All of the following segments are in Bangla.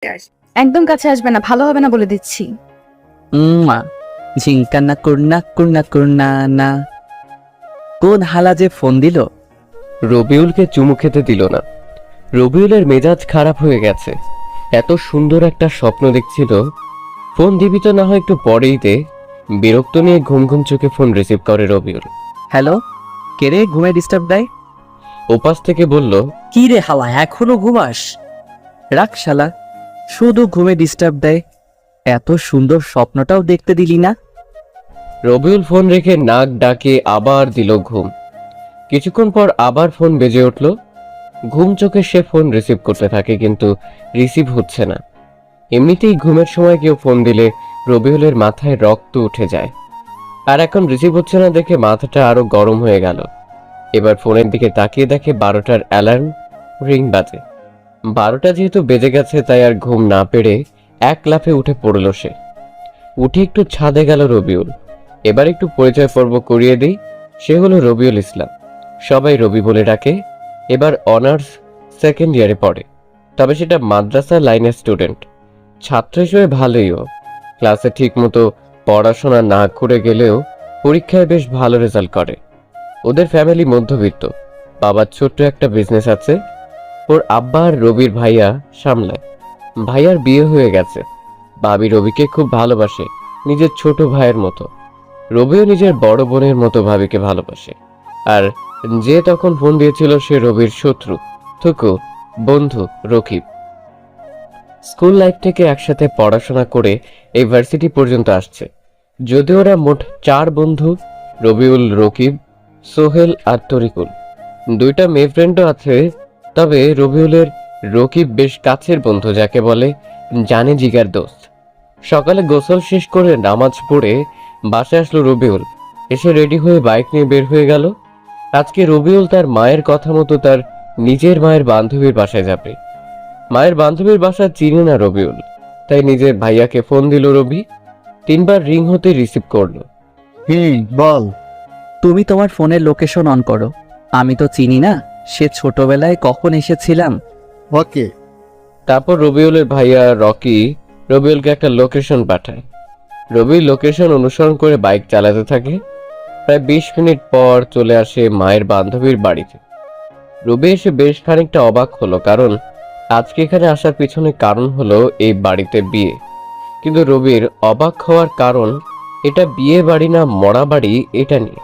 একদম কাছে আসবে না, ভালো হবে না বলে দিচ্ছি। মা ঝিঙ্কান্না করনা করনা করনা না। কোন হালা যে ফোন দিল? রবিউলকে চুমু খেতে দিল না। রবিউলের মেজাজ খারাপ হয়ে গেছে। এত সুন্দর একটা স্বপ্ন দেখছিল। ফোন দিবি তো না হয় একটু পরেই দে। বিরক্ত নিয়ে ঘুম ঘুম চোখে ফোন রিসিভ করে রবিউল। হ্যালো, কে রে ঘুমে ডিস্টার্ব দেয়? ওপাশ থেকে বলল, কি রে হালা, এখনো ঘুমাস? রাখ শালা, শুধু ঘুমে ডিস্টার্ব দেয়। এত সুন্দর স্বপ্নটাও দেখতে দিলি না। রবিউল ফোন রেখে নাক ডাকে আবার দিল ঘুম। কিছুক্ষণ পর আবার ফোন বেজে উঠল। ঘুম চোখে সে ফোন রিসিভ করতে থাকে, কিন্তু রিসিভ হচ্ছে না। এমনিতেই ঘুমের সময় কেউ ফোন দিলে রবিউলের মাথায় রক্ত উঠে যায়। আর এখন রিসিভ হচ্ছে না দেখে মাথাটা আরো গরম হয়ে গেল। এবার ফোনের দিকে তাকিয়ে দেখে 12টার অ্যালার্ম রিং বাজে। 12টা যেহেতু বেজে গেছে তাই আর ঘুম না পেরে এক লাফে উঠে পড়ল সে। উঠে একটু ছাদে গেল রবিউল। এবার একটু পরিচয় পর্ব করিয়ে দিই। সে হলো রবিউল ইসলাম, সবাই রবি বলে ডাকে। এবার অনার্স সেকেন্ড ইয়ারে পড়ে, তবে সেটা মাদ্রাসা লাইনের স্টুডেন্ট। ছাত্র হিসেবে ভালোই ও। ক্লাসে ঠিক মতো পড়াশোনা না করে গেলেও পরীক্ষায় বেশ ভালো রেজাল্ট করে। ওদের ফ্যামিলি মধ্যবিত্ত। বাবার ছোট্ট একটা বিজনেস আছে। ওর আব্বা আর রবির ভাইয়া সামলায়। ভাইয়ার বিয়ে হয়ে গেছে। ভাবি রবিকে খুব ভালোবাসে, নিজের ছোট ভাইয়ের মতো। রবিও নিজের বড় বোনের মতো ভাবিকে ভালোবাসে। আর যে তখন ফোন দিয়েছিল সে রবির শত্রু, থুকু বন্ধু রকিব। স্কুল লাইফ থেকে একসাথে পড়াশোনা করে এই ভার্সিটি পর্যন্ত আসছে। যদিও ওরা মোট 4 বন্ধু, রবিউল, রকিব, সোহেল আর তরিকুল। 2টা মেয়ে ফ্রেন্ডও আছে, তবে রবিউলের রকিব বেশ কাছের বন্ধু, যাকে বলে জানে জিগার দোস্ত। সকালে গোসল শেষ করে নামাজ পড়ে বাসায় আসলো রবিউল। এসে রেডি হয়ে বাইক নিয়ে বের হয়ে গেল। আজকে রবিউল তার মায়ের কথা মতো তার নিজের মায়ের বান্ধবীর বাসায় যাবে। মায়ের বান্ধবীর বাসা চিনে না রবিউল, তাই নিজের ভাইয়াকে ফোন দিল রবি। 3বার রিং হতে রিসিভ করলো। বল। তুমি তোমার ফোনের লোকেশন অন করো। আমি তো চিনি না সে ছোটবেলায় কখন এসেছিলাম। ওকে। তারপর রবিউলের ভাইয়া রকি রবিউলকে একটা লোকেশন পাঠায়। রবি লোকেশন অনুসরণ করে বাইক চালাতে থাকে। প্রায় 20 মিনিট পর চলে আসে মায়ের বান্ধবীর বাড়িতে। রবি এসে বেশ খানিকটা অবাক হলো, কারণ আজকে এখানে আসার পিছনে কারণ হলো এই বাড়িতে বিয়ে। কিন্তু রবির অবাক হওয়ার কারণ এটা বিয়ে বাড়ি না মরা বাড়ি এটা নিয়ে।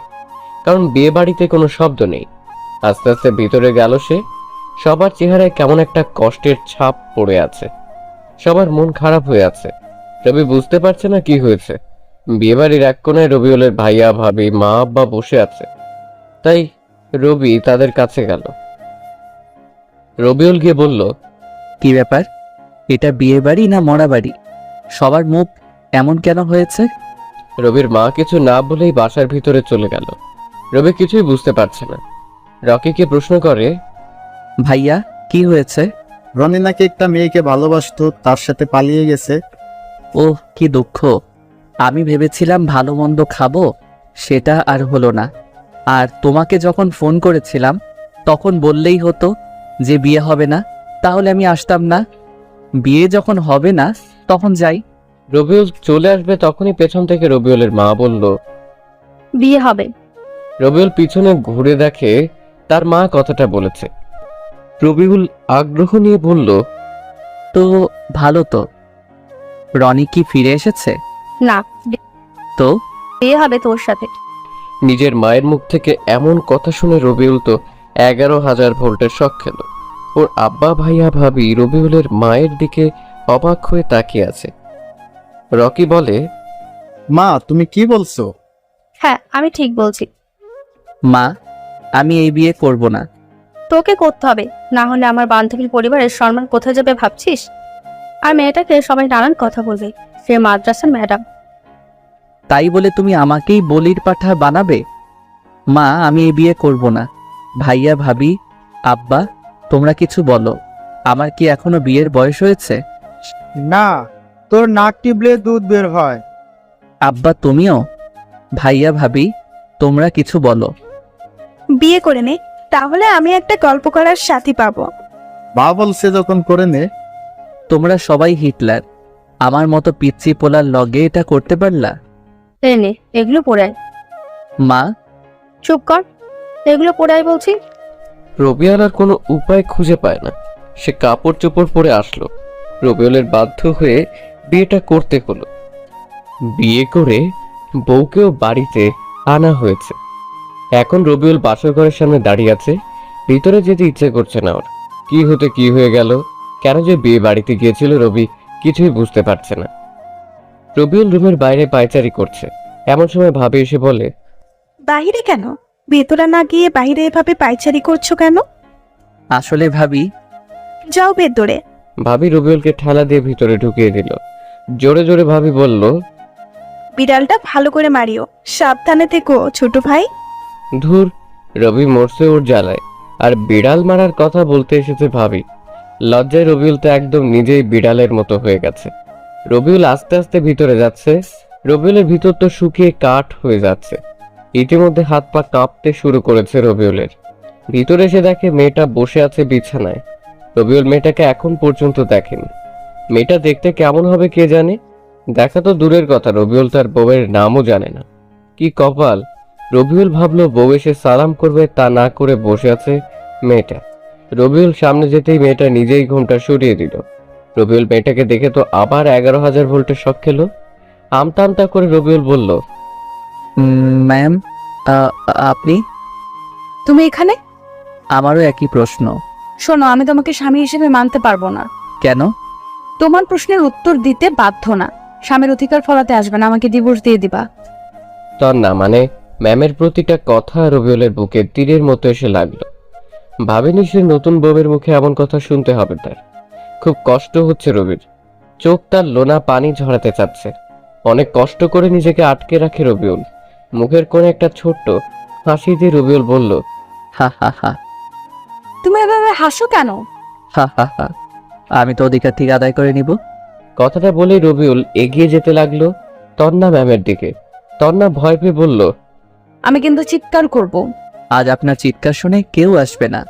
কারণ বিয়ে বাড়িতে কোনো শব্দ নেই। আস্তে আস্তে ভিতরে গেল সে। সবার চেহারায় কেমন একটা কষ্টের ছাপ পড়ে আছে। সবার মন খারাপ হয়ে আছে। রবি বুঝতে পারছে না কি হয়েছে। বিয়েবাড়ির এক কোণায় রবিউলের ভাইয়া ভাবি মা আব্বা বসে আছে, তাই রবি তাদের কাছে গেল। রবিউল গিয়ে বলল, কি ব্যাপার? এটা বিয়ে বাড়ি না মরা বাড়ি? সবার মুখ এমন কেন হয়েছে? রবির মা কিছু না বলেই বাসার ভিতরে চলে গেল। রবি কিছুই বুঝতে পারছে না। রকিকে প্রশ্ন করে, ভাইয়া কি হয়েছে? রনি নাকি একটা মেয়েকে ভালোবাসতো, তার সাথে পালিয়ে গেছে। ওহ কি দুঃখ। আমি ভেবেছিলাম ভালো মন্দ খাবো, সেটা আর হলো না। আর তোমাকে যখন ফোন করেছিলাম তখন বললেই হতো যে বিয়ে হবে না, তাহলে আমি আসতাম না। বিয়ে যখন হবে না তখন যাই। রবিউল চলে আসবে তখনই পেছন থেকে রবিউলের মা বলল, বিয়ে হবে। রবিউল পিছনে ঘুরে দেখে তার মা কথাটা বলেছে। রবিউল আগ্রহ নিয়ে বলল, তো ভালো তো। রনি কি ফিরে এসেছে? না, তো বিয়ে হবে তোর সাথে। নিজের মায়ের মুখ থেকে এমন কথা শুনে রবিউল তো 11,000 ভোল্টের শক খেল। ওর আব্বা ভাইয়া ভাবি রবিউলের মায়ের দিকে অবাক হয়ে তাকিয়ে আছে। রকি বলে, মা তুমি কি বলছো? হ্যাঁ, আমি ঠিক বলছি। মা, আমি এই বিয়ে করব না। তোকে করতে হবে, না হলে আমার বান্ধবীর পরিবারের সম্মান কোথায় যাবে ভাবছিস? আর মেয়েটাকে সবাই নানান কথা বলবে, সে মাদ্রাসার ম্যাডাম। তাই বলে তুমি আমাকেই বলির পাঠা বানাবে? মা, আমি এই বিয়ে করব না। ভাইয়া ভাবি আব্বা, তোমরা কিছু বলো। আমার কি এখনো বিয়ের বয়স হয়েছে? না, তোর নাক টিপলে দুধ বের হয়। আব্বা তুমিও? ভাইয়া ভাবি তোমরা কিছু বলো। বিয়ে করে নে, তাহলে আমি একটা গল্প করার সাথী পাবো। মা বলছে যখন করে নে। তোমরা সবাই হিটলার, আমার মতো পিচ্চি পোলার লগে এটা করতে পারলা? এনে এগুলো পরে আয়। মা, চুপ কর, এগুলো পরে আয় বলছি। রবিউল আর কোনো উপায় খুঁজে পায় না। সে কাপড় চোপড় পরে আসলো। রবিউলের বাধ্য হয়ে বিয়েটা করতে হলো। বিয়ে করে বউকেও বাড়িতে আনা হয়েছে। এখন রবিউল বাসর ঘরের সামনে দাঁড়িয়ে আছে। ভিতরে যেতে ইচ্ছে করছে না ওর। কি হতে কি হয়ে গেল, কেন যে বিয়ে বাড়িতে গিয়েছিল রবি কিছুই বুঝতে পারছে না। রবিউল রুমের বাইরে পায়চারি করছে। এমন সময় ভাবি এসে বলে, বাহিরে কেন? ভেতরে না গিয়ে বাইরে এভাবে পায়চারি করছো কেন? আসলে ভাবি, যাও ভেতরে। ভাবি রবিউলকে ঠেলা দিয়ে ভিতরে ঢুকিয়ে দিল। জোরে জোরে ভাবি বলল, বিড়ালটা ভালো করে মারিও, সাবধানে থেকো ছোট ভাই। ধুর, রবি মরছে ওর জ্বালায়, আর বিড়াল মারার কথা বলতে এসেছে ভাবি। লজ্জায় রবিউল তো একদম নিজেই বিড়ালের মতো হয়ে গেছে। রবিউল আস্তে আস্তে ভিতরে যাচ্ছে। রবিউলের ভিতর তো শুকিয়ে কাঠ হয়ে যাচ্ছে। ইতিমধ্যে হাত পা কাঁপতে শুরু করেছে রবিউলের। ভিতরে এসে দেখে মেয়েটা বসে আছে বিছানায়। রবিউল মেয়েটাকে এখন পর্যন্ত দেখেনি। মেয়েটা দেখতে কেমন হবে কে জানে। দেখা তো দূরের কথা, রবিউল তার বউয়ের নামও জানে না। কি কপাল! রবিউল ভাবলো বউ এসে সালাম করবে, তা না করে বসে আছে মেয়েটা। রবিউল সামনে যেতেই মেয়েটা নিজেই ঘুমটা সরিয়ে দিল। রবিউল মেয়েটাকে দেখে তো আবার 11,000 ভোল্টের শক খেলো। আমতা আমতা করে রবিউল বলল, ম্যাম, আপনি? তুমি এখানে? আমারও একই প্রশ্ন। শোনো, আমি তোমাকে স্বামী হিসেবে মানতে পারবো না। কেন? তোমার প্রশ্নের উত্তর দিতে বাধ্য না। স্বামীর অধিকার ফলাতে আসবে না, আমাকে ডিভোর্স দিয়ে দিবা। তন্না মানে ম্যামের প্রতিটা কথা রবিউলের বুকে তীরের মতো এসে লাগলো। ভাবেনি সে নতুন বউয়ের মুখে এমন কথা শুনতে হবে তার। খুব কষ্ট হচ্ছে রবির। চোখ তার লোনা পানি ঝরাতে চাচ্ছে। অনেক কষ্ট করে নিজেকে আটকে রাখে রবিউল। মুখের কোণে একটা ছোট্ট হাসি দিয়ে রবিউল বলল, হা হা হা, তুমি এভাবে হাসো কেন? হা হা হা, আমি তো অধিকার ঠিক আদায় করে নিব। কথাটা বলেই রবিউল এগিয়ে যেতে লাগলো তন্না ম্যামের দিকে। তন্না ভয় পেয়ে বলল, আমি কিন্তু চিৎকার করব। আজ আপনার চিৎকার শুনে কেউ আসবে না।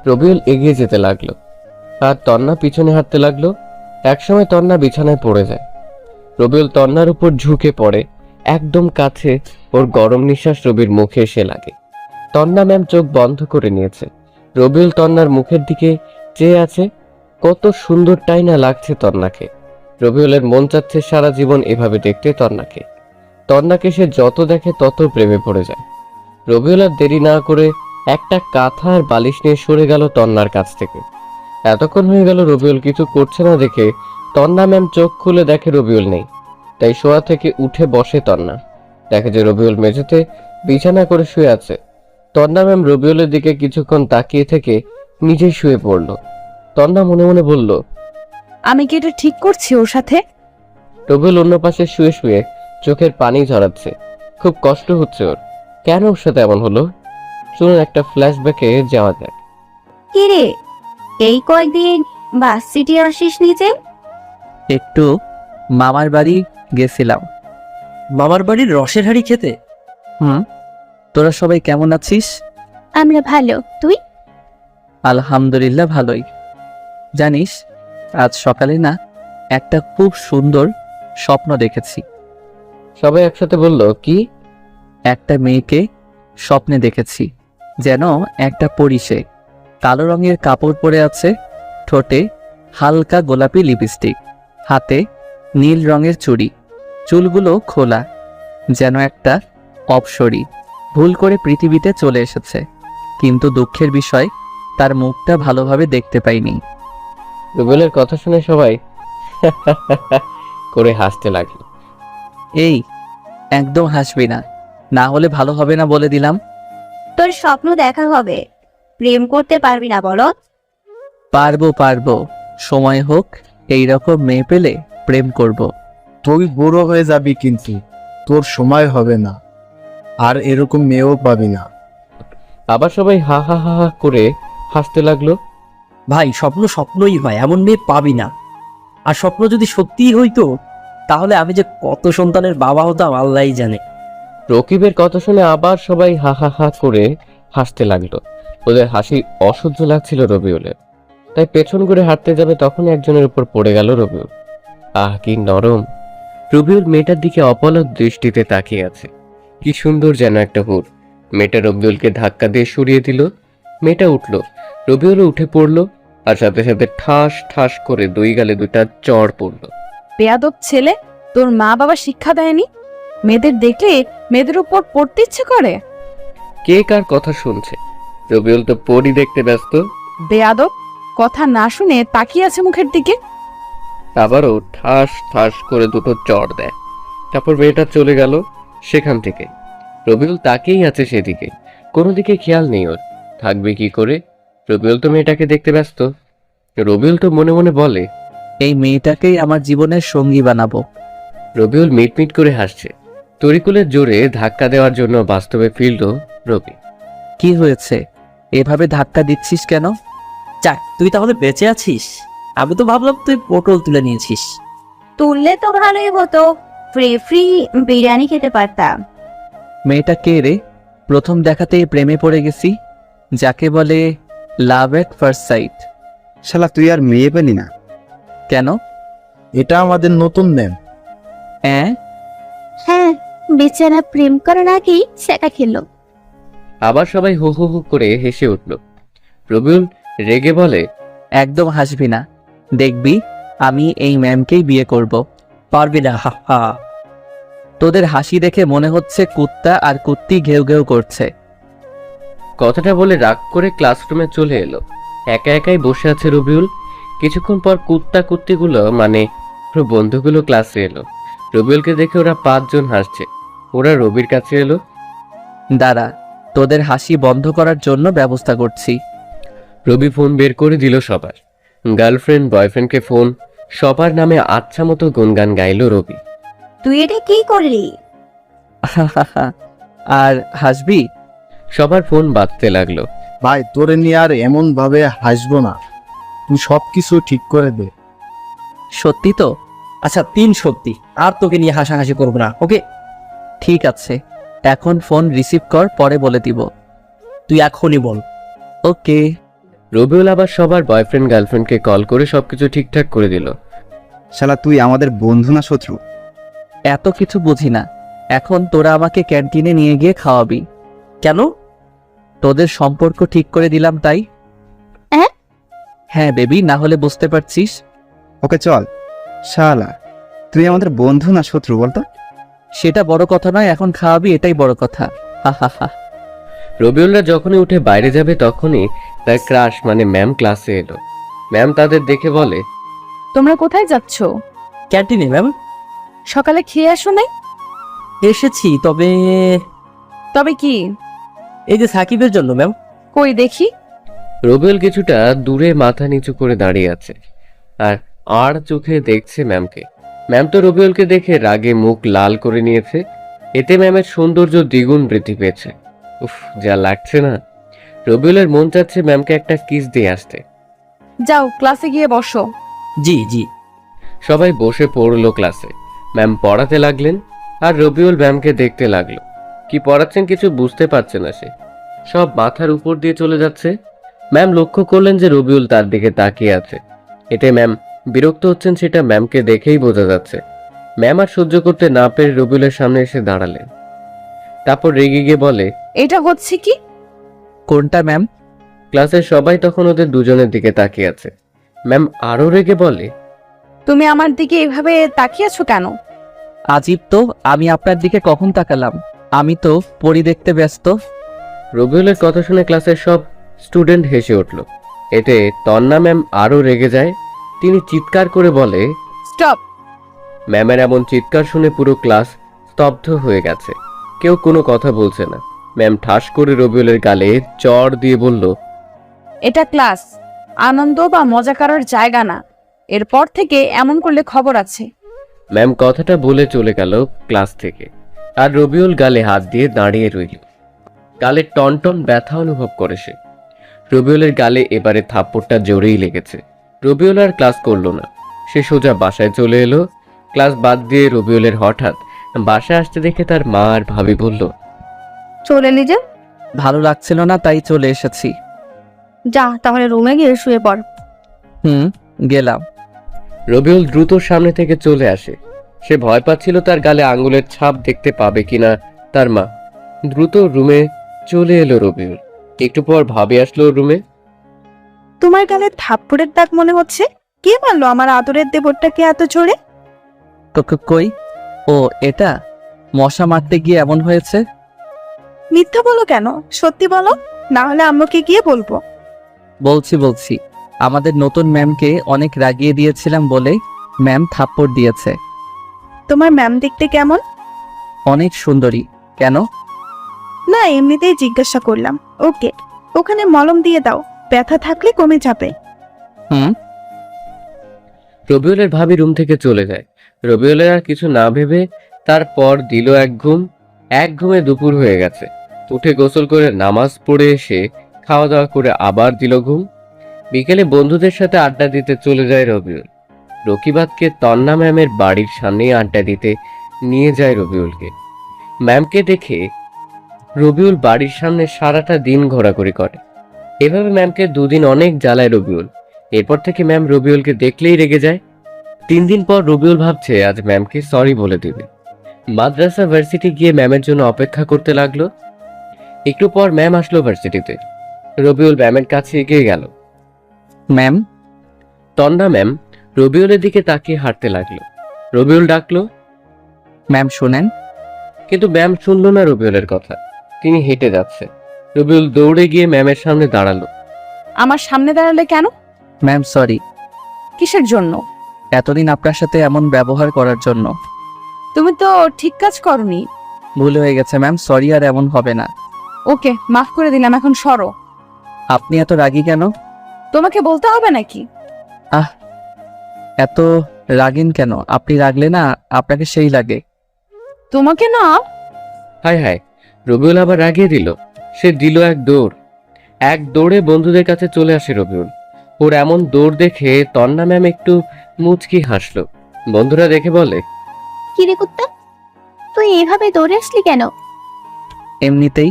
রবিউল এগিয়ে যেতে লাগলো আর তন্না পিছনে হাঁটতে লাগলো। একসময় তন্না বিছানায় পড়ে যায়। রবিউল তন্নার উপর ঝুঁকে পড়ে। একদম কাছে ওর গরম নিঃশ্বাস রবির মুখে এসে লাগে। তন্না ম্যাম চোখ বন্ধ করে নিয়েছে। রবিউল তন্নার মুখের দিকে চেয়ে আছে। কত সুন্দরটাই না লাগছে তন্নাকে। রবিউলের মন চাচ্ছে সারা জীবন এভাবে দেখতে তন্নাকে। তন্নাকে সে যত দেখে তত প্রেমে পড়ে যায়। রবিউল আর দেরি না করে একটা কাঁথা আর বালিশ নিয়ে সরে গেল তন্নার কাছ থেকে। এতক্ষণ হয়ে গেল রবিউল কিছু করছে না দেখে তন্না ম্যাম চোখ খুলে দেখে রবিউল নেই। তাই শোয়া থেকে উঠে বসে তন্না। দেখে যে রবিউল মেঝেতে বিছানা করে শুয়ে আছে। তন্না ম্যাম রবিউলের দিকে কিছুক্ষণ তাকিয়ে থেকে নিজেই শুয়ে পড়ল। তন্না মনে মনে বলল, আমি কি এটা ঠিক করছি ওর সাথে? রবিউল অন্য পাশে শুয়ে শুয়ে চোখের পানি ঝরাচ্ছে। খুব কষ্ট হচ্ছে ওর। কেন ওর সাথে এমন হলো? চলুন একটা ফ্ল্যাশব্যাকে যাওয়া যাক। কি রে, এই কয়েকদিন বাস সিটি আসিস নিচে? একটু মামার বাড়ি গেছিলাম। মামার বাড়ির রসের হাঁড়ি খেতে? তোরা সবাই কেমন আছিস? আমরা ভালো, তুই? আলহামদুলিল্লাহ ভালোই। জানিস, আজ সকালে না একটা খুব সুন্দর স্বপ্ন দেখেছি। সবাই একসাথে বলল, কি? একটা মেয়েকে স্বপ্নে দেখেছি, যেন একটা পরী। সে কালো রঙের কাপড় পরে আছে, ঠোঁটে হালকা গোলাপি লিপস্টিক, হাতে নীল রঙের চুড়ি, চুলগুলো খোলা, যেন একটা অপ্সরী ভুল করে পৃথিবীতে চলে এসেছে। কিন্তু দুঃখের বিষয়, তার মুখটা ভালোভাবে দেখতে পাইনি। রুবেলের কথা শুনে সবাই করে হাসতে লাগলো। এই, একদম হাসবি না, না হলে ভালো হবে না বলে দিলাম। তোর স্বপ্ন দেখা হবে, প্রেম করতে পারবি না বলো? পারবো পারবো, সময় হোক, এইরকম মেয়ে পেলে প্রেম করব। তুই বুড়ো হয়ে যাবি, কিন্তু তোর সময় হবে না, আর এরকম মেয়েও পাবি না। আবার সবাই হা হা হা হা করে হাসতে লাগলো। ভাই, স্বপ্ন স্বপ্নই হয়, এমন মেয়ে পাবি না। আর স্বপ্ন যদি সত্যিই হইতো, তাহলে আমি যে কত সন্তানের বাবা হতাম আল্লাহই জানে। রকিবের কথা শুনে আবার সবাই হা হা হা করে হাসতে লাগলো। ওদের হাসি অসহ্য লাগছিল রবিউলের। তাই পেছন ঘুরে হাঁটতে যাবে তখনই একজনের উপর পড়ে গেল রবিউল। আহ কি নরম! রবিউল মেয়েটার দিকে অপলক দৃষ্টিতে তাকিয়ে আছে। কি সুন্দর যেন একটা হুর। মেয়েটা রবিউলকে ধাক্কা দিয়ে সরিয়ে দিল। মেয়েটা উঠল, রবিউলও উঠে পড়ল, আর সাথে সাথে ঠাস ঠাস করে দুই গালে দুটা চড় পড়ল। বেয়াদব ছেলে, তোর মা বাবা শিক্ষা দেয়নি? মেয়েদের দেখলে মেয়েদের উপর পড়তে ইচ্ছে করে? কে কার কথা শুনছে? রবিউল তো পরই দেখতে ব্যস্ত। বেয়াদব, কথা না শুনে তাকিয়ে আছে মুখের দিকে। আবারও ঠাস ঠাস করে দুটো চড় দেয়। তারপর মেয়েটা চলে গেল সেখান থেকে। রবিউল তাকেই আছে সেদিকে, কোনো দিকে খেয়াল নেই ওর। থাকবে কি করে? রবিউল তো মেয়েটাকে দেখতে ব্যস্ত। রবিউল তো মনে মনে বলে, এই মেয়েটাকেই আমার জীবনের সঙ্গী বানাবো। রবিউল মিটমিট করে হাসছে। তরিকুলের জোরে ধাক্কা দেওয়ার জন্য বাস্তবে ফিরল রবি। কি হয়েছে? এভাবে ধাক্কা দিচ্ছিস কেন? যাক, তুই তাহলে বেঁচে আছিস। আমি তো ভাবলাম তুই পটল তুলে নিয়েছিস। তুললে তো ভালোই হতো, ফ্রি ফ্রি বিরিয়ানি খেতে পারতাম। মেয়েটা কে রে? প্রথম দেখাতেই প্রেমে পড়ে গেছি, যাকে বলে লাভ এট ফার্স্ট সাইট। শালা তুই আর মেয়ে পেলি না? কেন? এটা আমাদের নতুন ম্যাম। হ্যাঁ, বেচারা প্রেম করার আগেই সেটা খেলো। আবার সবাই হু হু হু করে হেসে উঠল। রবিউল রেগে বলে, একদম হাসবি না, দেখবি আমি এই ম্যামকেই বিয়ে করব। পারবি না, হা হা। তোদের হাসি দেখে মনে হচ্ছে কুত্তা আর কুত্তি ঘেউ ঘেউ করছে। কথাটা বলে রাগ করে ক্লাসরুমে চলে এলো। একা একাই বসে আছে রবিউল। কিছুক্ষণ পর কুত্তা কুত্তিগুলো মানে ওর বন্ধুগুলো ক্লাসে এলো। রবিউলকে দেখে ওরা 5 জন হাসছে। ওরা রবির কাছে এলো। দাঁড়া, তোদের হাসি বন্ধ করার জন্য ব্যবস্থা করছি। রবি ফোন বের করে দিল সবার। গার্লফ্রেন্ড বয়ফ্রেন্ডকে ফোন, সবার নামে আচ্ছা মতো গুনগান গাইল রবি। তুই এটা কি করলি? আর হাসবি? সবার ফোন বাজতে লাগলো। ভাই, তোরে নিয়ে আর এমন ভাবে হাসবো না, তুই সবকিছু ঠিক করে দে। সত্যি তো? আচ্ছা, 3 সত্যি, আর তোকে নিয়ে হাসাহাসি করবো না, ওকে? ঠিক আছে, এখন ফোন রিসিভ কর, পরে বলে দিব। তুই এখনই বল। ওকে। রবিউল আবার সবার বয়ফ্রেন্ড গার্লফ্রেন্ডকে কল করে সবকিছু ঠিকঠাক করে দিল। শালা তুই আমাদের বন্ধু না শত্রু? এত কিছু বুঝি না, এখন তোরা আমাকে ক্যান্টিনে নিয়ে গিয়ে খাওয়াবি। কেন? তোদের সম্পর্ক ঠিক করে দিলাম তাই। হ্যাঁ বেবি, না হলে বুঝতে পারছিস। ওকে চল। শালা তুই আমাদের বন্ধু না শত্রু বলতো? সেটা বড় কথা নয়, এখন খাওয়াবি এটাই বড় কথা। হা হা হা। রবিউলরা যখনই উঠে বাইরে যাবে তখনই তার ক্রাশ মানে ম্যাম ক্লাসে এলো। ম্যাম তাদের দেখে বলে, তোমরা কোথায় যাচ্ছ? ক্যান্টিনে ম্যাম। সকালে খেয়ে আসো নাই? এসেছি, তবে তবে কি? এই যে সাকিবের জন্য ম্যাম। কই দেখি। রবিউল কিছুটা দূরে মাথা নিচু করে দাঁড়িয়ে আছে আর আর চোখে দেখছে ম্যামকে। ম্যাম তো রবিউলকে দেখে রাগে মুখ লাল করে নিয়েছে। এতে ম্যামের সৌন্দর্য দ্বিগুণ বৃদ্ধি পেয়েছে। উফ, যা লাগছে না। রবিউলের মন চাচ্ছে ম্যামকে একটা কিস দিয়ে আসতে। যাও ক্লাসে গিয়ে বসো। জি জি। সবাই বসে পড়লো ক্লাসে। ম্যাম পড়াতে লাগলেন আর রবিউল ম্যামকে দেখতে লাগলো। কি পড়াচ্ছেন কিছু বুঝতে পারছে না সে, সব মাথার উপর দিয়ে চলে যাচ্ছে। ম্যাম লক্ষ্য করলেন যে রবিউল তার দিকে তাকিয়ে আছে। এতে ম্যাম বিরক্ত হচ্ছেন সেটা ম্যামকে দেখেই বোঝা যাচ্ছে। ম্যাম আর সহ্য করতে না পেরে রবিউলের সামনে এসে দাঁড়ালেন। তারপর রেগে গিয়ে বলে, এটা হচ্ছে কি? কোনটা ম্যাম? ক্লাসের সবাই তখন ওদের দুজনের দিকে তাকিয়ে আছে। ম্যাম আরো রেগে বলে, তুমি আমার দিকে এভাবে তাকিয়ে আছো কেন? আজীব তো, আমি আপনার দিকে কখন তাকালাম? আমি তো পরি দেখতে ব্যস্ত। রবিউলের কথা শুনে ক্লাসের সব স্টুডেন্ট হেসে উঠল। এতে তন্না ম্যাম আরো রেগে যায়। তিনি চিৎকার করে বলে, স্টপ! ম্যামের এমন চিৎকার শুনে পুরো ক্লাস স্তব্ধ হয়ে গেছে। কেউ কোনো কথা বলছে না। ম্যাম ঠাস করে রবিউলের গালে চড় দিয়ে বলল, এটা ক্লাস, আনন্দ বা মজা করার জায়গা না। এরপর থেকে এমন করলে খবর আছে। ম্যাম কথাটা বলে চলে গেল ক্লাস থেকে। আর রবিউল গালে হাত দিয়ে দাঁড়িয়ে রইল। গালে টনটন ব্যথা অনুভব করে সে। রবিউলের গালে এবারে থাপ্পড়টা জোরেই লেগেছে। রবিউল আর ক্লাস করলো না, সে সোজা বাসায় চলে এলো। ক্লাস বাদ দিয়ে রবিউলের হঠাৎ বাসায় আসতে দেখে তার মা আর ভাবি বলল, চলে নিজে ভালো লাগছিল না তাই চলে এসেছি। যা তাহলে রুমে গিয়ে শুয়ে পড়। গেলাম। রবিউল দ্রুত সামনে থেকে চলে আসে। সে ভয় পাচ্ছিল তার গালে আঙ্গুলের ছাপ দেখতে পাবে কিনা তার মা। দ্রুত রুমে চলে এলো রবিউল। একটু পর ভাবে আসলো রুমে। তোমার গালে থাপ্পড়ের দাগ মনে হচ্ছে। কে মারলো আমার আদরের দেবরটাকে এত জোরে? কই? ও এটা মশা মারতে গিয়ে এমন হয়েছে। মিথ্যা বলো কেন? সত্যি বলো, না হলে আম্মুকে গিয়ে বলবো। বলছি আমাদের নতুন ম্যামকে অনেক রাগিয়ে দিয়েছিলাম বলে ম্যাম থাপ্পড় দিয়েছে। তোমার ম্যাম দেখতে কেমন? অনেক সুন্দরী। কেন? না, এমনিতেই জিজ্ঞাসা করলাম। ওকে, ওখানে মলম দিয়ে দাও, ব্যথা থাকলে কমে যাবে। রবিউলের ভাবি রুম থেকে চলে যায়। রবিউলের আর কিছু না ভেবে তারপর দিল এক ঘুম। এক ঘুমে দুপুর হয়ে গেছে। উঠে গোসল করে নামাজ পড়ে এসে খাওয়া দাওয়া করে আবার দিল ঘুম। বিকেলে বন্ধুদের সাথে আড্ডা দিতে চলে যায় রবিউল। রকিবাদকে তন্না ম্যামের বাড়ির সামনেই আড্ডা দিতে নিয়ে যায় রবিউলকে। ম্যামকে দেখে রবিউল বাড়ির সামনে সারাটা দিন ঘোরাঘুরি করে। এভাবে ম্যামকে দুদিন অনেক জ্বালায় রবিউল। এরপর থেকে ম্যাম রবিউলকে দেখলেই রেগে যায়। 3 দিন পর রবিউল ভাবছে আজ ম্যামকে সরি বলে দিবে। মাদ্রাসা ভার্সিটি গিয়ে ম্যামের জন্য অপেক্ষা করতে লাগলো। একটু পর ম্যাম আসলো ভার্সিটিতে। রবিউল ম্যামের কাছে এগিয়ে গেল। ম্যাম। তন্না ম্যাম রবিউলের দিকে তাকিয়ে হাঁটতে লাগলো। রবিউল ডাকলো, ম্যাম শোনেন। কিন্তু ম্যাম শুনলো না রবিউলের কথা। তিনি হেঁটে যাচ্ছে। রবিউল দৌড়ে গিয়ে ম্যামের সামনে দাঁড়ালো। আমার সামনে দাঁড়ালে কেন? ম্যাম সরি, কিসের জন্য? এতদিন আপনার সাথে এমন ব্যবহার করার জন্য। তুমি তো ঠিক কাজ করনি। ভুল হয়ে গেছে ম্যাম, সরি আর এমন হবে না। ওকে, মাফ করে দিলাম, এখন সরো। আপনি এত রাগী কেন? তোমাকে বলতে হবে নাকি? এত রাগেন কেন? আপনি রাগলে না আপনাকে সেই লাগে। তোমাকে না। হায় হায়, রবিউল আবার রাগিয়ে দিল। সে দিল এক দৌড়। এক দৌড়ে বন্ধুদের কাছে চলে আসে রবিউল। ওর এমন দৌড় দেখে তন্না ম্যাম একটু মুচকি হাসলো। বন্ধুরা দেখে বলে, কিরে কুত্তা, তুই এভাবে দৌড়ে আসলি কেন? এমনিতেই।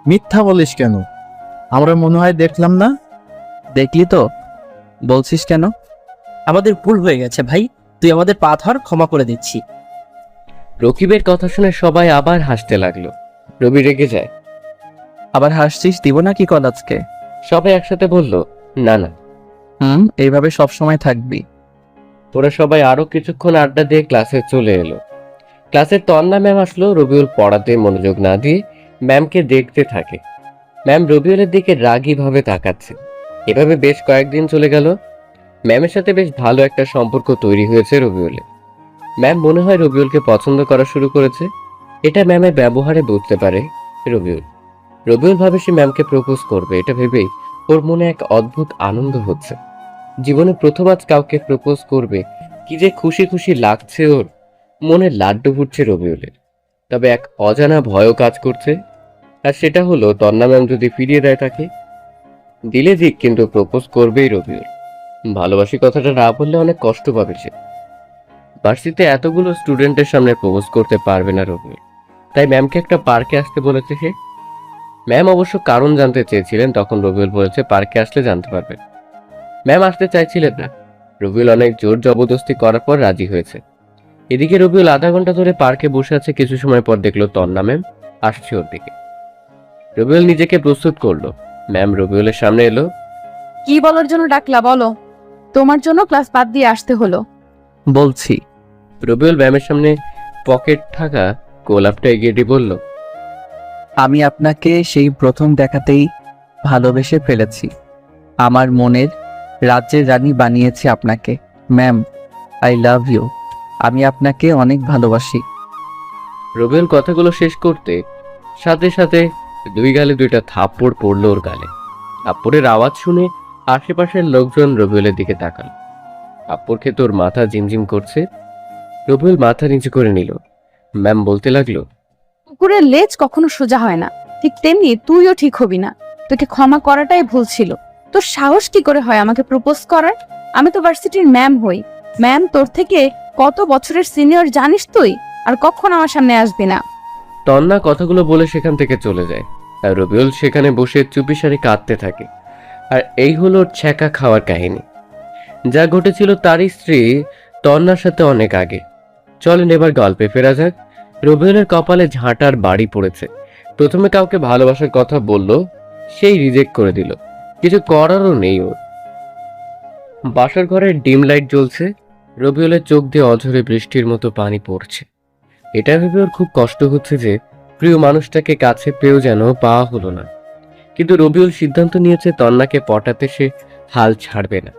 মিথ্যা বলিস কেন? আমরা মনে হয় দেখলাম না। দেখলি তো, বলছিস কেন? আমাদের ভুল হয়ে গেছে ভাই, তুই আমাদের পা ধর, ক্ষমা করে দিচ্ছি। রকিবের কথা শুনে সবাই আবার হাসতে লাগলো। রবি রেগে যায়। আবার হাসছিস? দিব না কি কল আজকে? সবাই একসাথে বলল, না না। এইভাবে সব সময় থাকবি। ওরা সবাই আরো কিছুক্ষণ আড্ডা দিয়ে ক্লাসে চলে এলো। ক্লাসের তন্না ম্যাম আসলো। রবিউল পড়াতে মনোযোগ না দিয়ে ম্যামকে দেখতে থাকে। ম্যাম রবিউলের দিকে রাগী ভাবে তাকাচ্ছে। এভাবে বেশ কয়েকদিন চলে গেল। ম্যামের সাথে বেশ ভালো একটা সম্পর্ক তৈরি হয়েছে রবিউলের। ম্যাম মনে হয় রবিউলকে পছন্দ করা শুরু করেছে। এটা ম্যামের ব্যবহারে বুঝতে পারে রবিউল। রবিউল ভাবে সে ম্যামকে প্রপোজ করবে। এটা ভেবেই ওর মনে এক অদ্ভুত আনন্দ হচ্ছে। জীবনে প্রথম আজ কাউকে প্রপোজ করবে, কি যে খুশি খুশি লাগছে ওর। মনে লাড্ডু ফুটছে রবিউলের। তবে এক অজানা ভয়ও কাজ করছে। আর সেটা হলো তন্না ম্যাম যদি ফিরিয়ে দেয় তাকে। দিলে দিক, কিন্তু প্রপোজ করবেই রবিউল। ভালোবাসি কথাটা না বললে অনেক কষ্ট পাবে সে। ভার্সিটিতে এতগুলো স্টুডেন্টের সামনে প্রপোজ করতে পারবে না রবিউল। তাই ম্যামকে একটা পার্কে আসতে বলেছে সে। ম্যাম অবশ্য কারণ জানতে চেয়েছিলেন, তখন রবিউল বলেছে পার্কে আসলে জানতে পারবেন। ম্যাম আসতে চাইছিলেন না। রবিউল অনেক জোর জবরদস্তি করার পর রাজি হয়েছে। এদিকে রবিউল আধা ঘন্টা ধরে পার্কে বসে আছে। কিছু সময় পর দেখলো তন্না ম্যাম আসছে ওর দিকে। রবিউল নিজেকে প্রস্তুত করলো। ম্যাম রবিউলের সামনে এলো। কি বলার জন্য ডাকলা বলো? তোমার জন্য ক্লাস বাদ দিয়ে আসতে হলো। বলছি। রবিউল ম্যামের সামনে পকেট থাকা গোলাপটা এগিয়ে দিয়ে বলল, আমি আপনাকে সেই প্রথম দেখাতেই ভালোবেসে ফেলেছি। আমার মনের রাজ্যের রানী বানিয়েছি আপনাকে। Ma'am, I love you. আমি আপনাকে অনেক ভালোবাসি। রবিউল কথাগুলো শেষ করতে সাথে সাথে দুই গালে দুইটা থাপ্পড় পড়লো ওর গালে। থাপ্পড়ের আওয়াজ শুনে আশেপাশের লোকজন রবিউলের দিকে তাকাল। থাপ্পড় খেতে ওর মাথা ঝিমঝিম করছে। রবিউল মাথা নিচু করে নিল। ম্যাম বলতে লাগলো, কুকুরের লেজ কখনো সোজা হয় না, ঠিক তেমনি তুইও ঠিক হবি না। তোকে ক্ষমা করাটাই ভুল ছিল। তোর সাহস কি করে হয় আমাকে প্রপোজ করার? আমি তো ভার্সিটির ম্যাম হই। ম্যাম তোর থেকে কত বছরের সিনিয়র জানিস তুই? আর কখনো আমার সামনে আসবি না। তন্না কথাগুলো বলে সেখান থেকে চলে যায়। আর রবিউল সেখানে বসে চুপিসারে কাঁদতে থাকে। আর এই হলো ওর ছ্যাঁকা খাওয়ার কাহিনী। যা ঘটেছিল তারই স্ত্রী তন্নার সাথে অনেক আগে। চলেন এবার গল্পে ফেরা যাক। রবিউলের কপালে ঝাঁটার বাড়ি পড়েছে। প্রথমে কাউকে ভালোবাসার কথা বলল, সেই রিজেক্ট করে দিল। কিছু করারও নেই ওর। বাসার ঘরে ডিম লাইট জ্বলছে, রবিউলের চোখ দিয়ে অঝরে বৃষ্টির মতো পানি পড়ছে। এটা ভেবে ওর খুব কষ্ট হচ্ছে যে প্রিয় মানুষটাকে কাছে পেয়েও যেন পাওয়া হলো না। কিন্তু রবিউল সিদ্ধান্ত নিয়েছে তন্নাকে পটাতে সে হাল ছাড়বে না।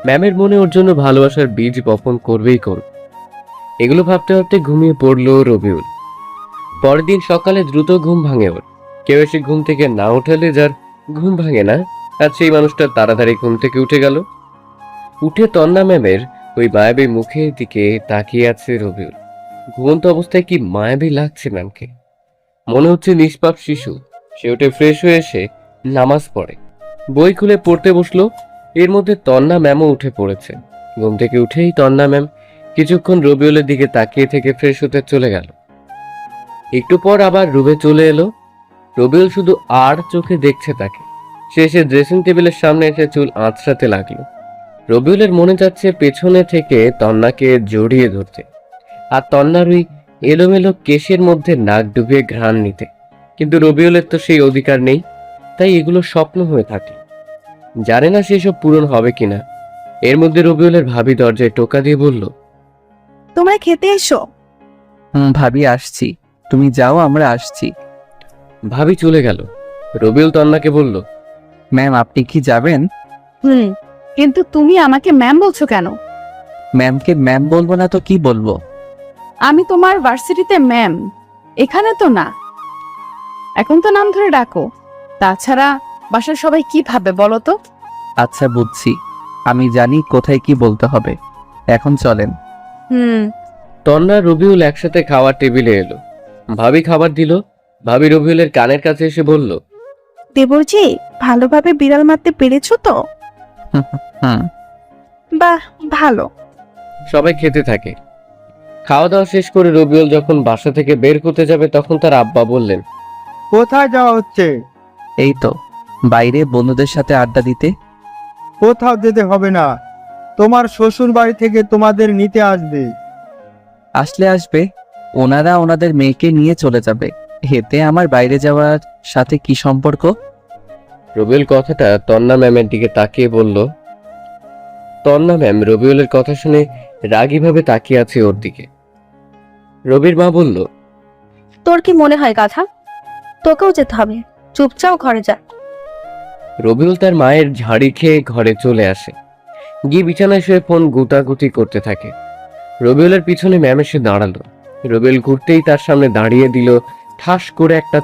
ম্যামের মনে ওর জন্য ভালোবাসার বীজ বপন করবেই করবে। এগুলো ভাবতে ভাবতে ঘুমিয়ে পড়ল রবিউল। পরের দিন সকালে দ্রুত ঘুম ভাঙে ওর। কেউ এসে ঘুম থেকে না উঠালে যার ঘুম ভাঙে না, আর সেই মানুষটা তাড়াতাড়ি ঘুম থেকে উঠে গেল। উঠে তন্না ম্যামের ওই মায়াবী মুখের দিকে তাকিয়ে আছে রবিউল। ঘুমন্ত অবস্থায় কি মায়াবী লাগছে ম্যামকে, মনে হচ্ছে নিষ্পাপ শিশু। সে উঠে ফ্রেশ হয়ে এসে নামাজ পড়ে, বই খুলে পড়তে বসলো। এর মধ্যে তন্না ম্যামও উঠে পড়েছে। ঘুম থেকে উঠেই তন্না ম্যাম কিছুক্ষণ রবিউলের দিকে তাকিয়ে থেকে ফ্রেশ হতে চলে গেল। একটু পর আবার রুমে চলে এলো। রবিউল শুধু আর চোখে দেখছে তাকে। সে এসে ড্রেসিং টেবিলের সামনে এসে চুল আঁচড়াতে লাগলো। রবিউলের মনে যাচ্ছে পেছনে থেকে তন্নাকে জড়িয়ে ধরতে, আর তন্নার ওই এলোমেলো কেশের মধ্যে নাক ডুবিয়ে ঘ্রাণ নিতে। কিন্তু রবিউলের তো সেই অধিকার নেই, তাই এগুলো স্বপ্ন হয়ে থাকে। জানে না সেসব পূরণ হবে কিনা। এর মধ্যে রবিউলের ভাবি দরজায় টোকা দিয়ে বলল, তোমরা খেতে এসো। ভাবি আসছি, তুমি যাও, আমরা আসছি। ভাবি চলে গেল। রবিউল তন্নাকে বলল, ম্যাম আপনি কি যাবেন? কিন্তু তুমি আমাকে ম্যাম বলছো কেন? ম্যামকে ম্যাম বলবো না তো কি বলবো? আমি তোমার ভার্সিটিতে ম্যাম, এখানে তো না। এখন তো নাম ধরে ডাকো। তাছাড়া বাসার সবাই কি ভাবে বলো তো? আচ্ছা বুঝছি, আমি জানি কোথায় কি বলতে হবে। এখন চলেন। তন্না রবিউল একসাথে খাওয়ার টেবিলে এলো। ভাবি খাবার দিল। ভাবি রবিউলের কানের কাছে এসে বলল, দেবরজি, ভালোভাবে বিড়াল মারতে পেরেছো তো? হুম। বাহ, ভালো। সবাই খেতে থাকে। খাওয়া দাওয়া শেষ করে রবিউল যখন বাসা থেকে বের হতে যাবে তখন তার আব্বা বললেন, কোথায় যাওয়া হচ্ছে? এই তো বাইরে বন্ধুদের সাথে আড্ডা দিতে। কোথাও যেতে হবে না, তোমার শ্বশুর বাড়ি থেকে তোমাদের নিতে আসবে। আসলে আসবে, ওনারা ওনাদের মেয়েকে নিয়ে চলে যাবে। এতে আমার বাইরে যাওয়ার সাথে কি সম্পর্ক? রবিউল কথাটা তন্না ম্যামের দিকে তাকিয়ে বলল। তন্না ম্যাম রবিউলের কথা শুনে রাগীভাবে তাকিয়ে আছে ওর দিকে। রবির মা বলল, তোর কি মনে হয় গাধা? তোকেও যেতে হবে, চুপচাপ ঘরে যা। রবিউল তার মায়ের ঝাড়ি খেয়ে ঘরে চলে আসে। গিয়ে বিছানায় শুয়ে ফোন গুতাগুতি করতে থাকে। রবিউলের পিছনে ম্যাম এসে দাঁড়ালো। রবিউল ঘুরতেই তার সামনে দাঁড়িয়ে দিল ঠাস করে একটা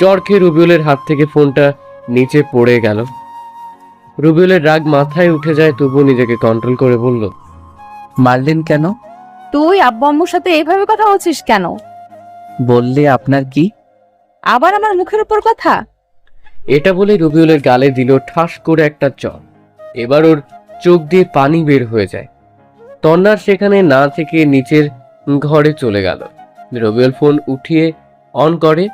চড় খেয়ে রবিউলের হাত থেকে ফোনটা নিচে পড়ে গেল। রবিউলের রাগ মাথায় উঠে যায়, তবুও নিজেকে কন্ট্রোল করে বলল, মারলেন কেন? তুই আব্বু আম্মুর সাথে এইভাবে কথা বলছিস কেন? বললে আপনার কি? আবার আমার মুখের উপর কথা? এটা বলে রবিউলের গালে দিল ঠাস করে একটা চড়। এবার ওর চোখ দিয়ে পানি বের হয়ে যায়। তন্নার সেখানে না থেকে নিচের ঘরে চলে গেল। রবিউল ফোন উঠিয়ে অন করে,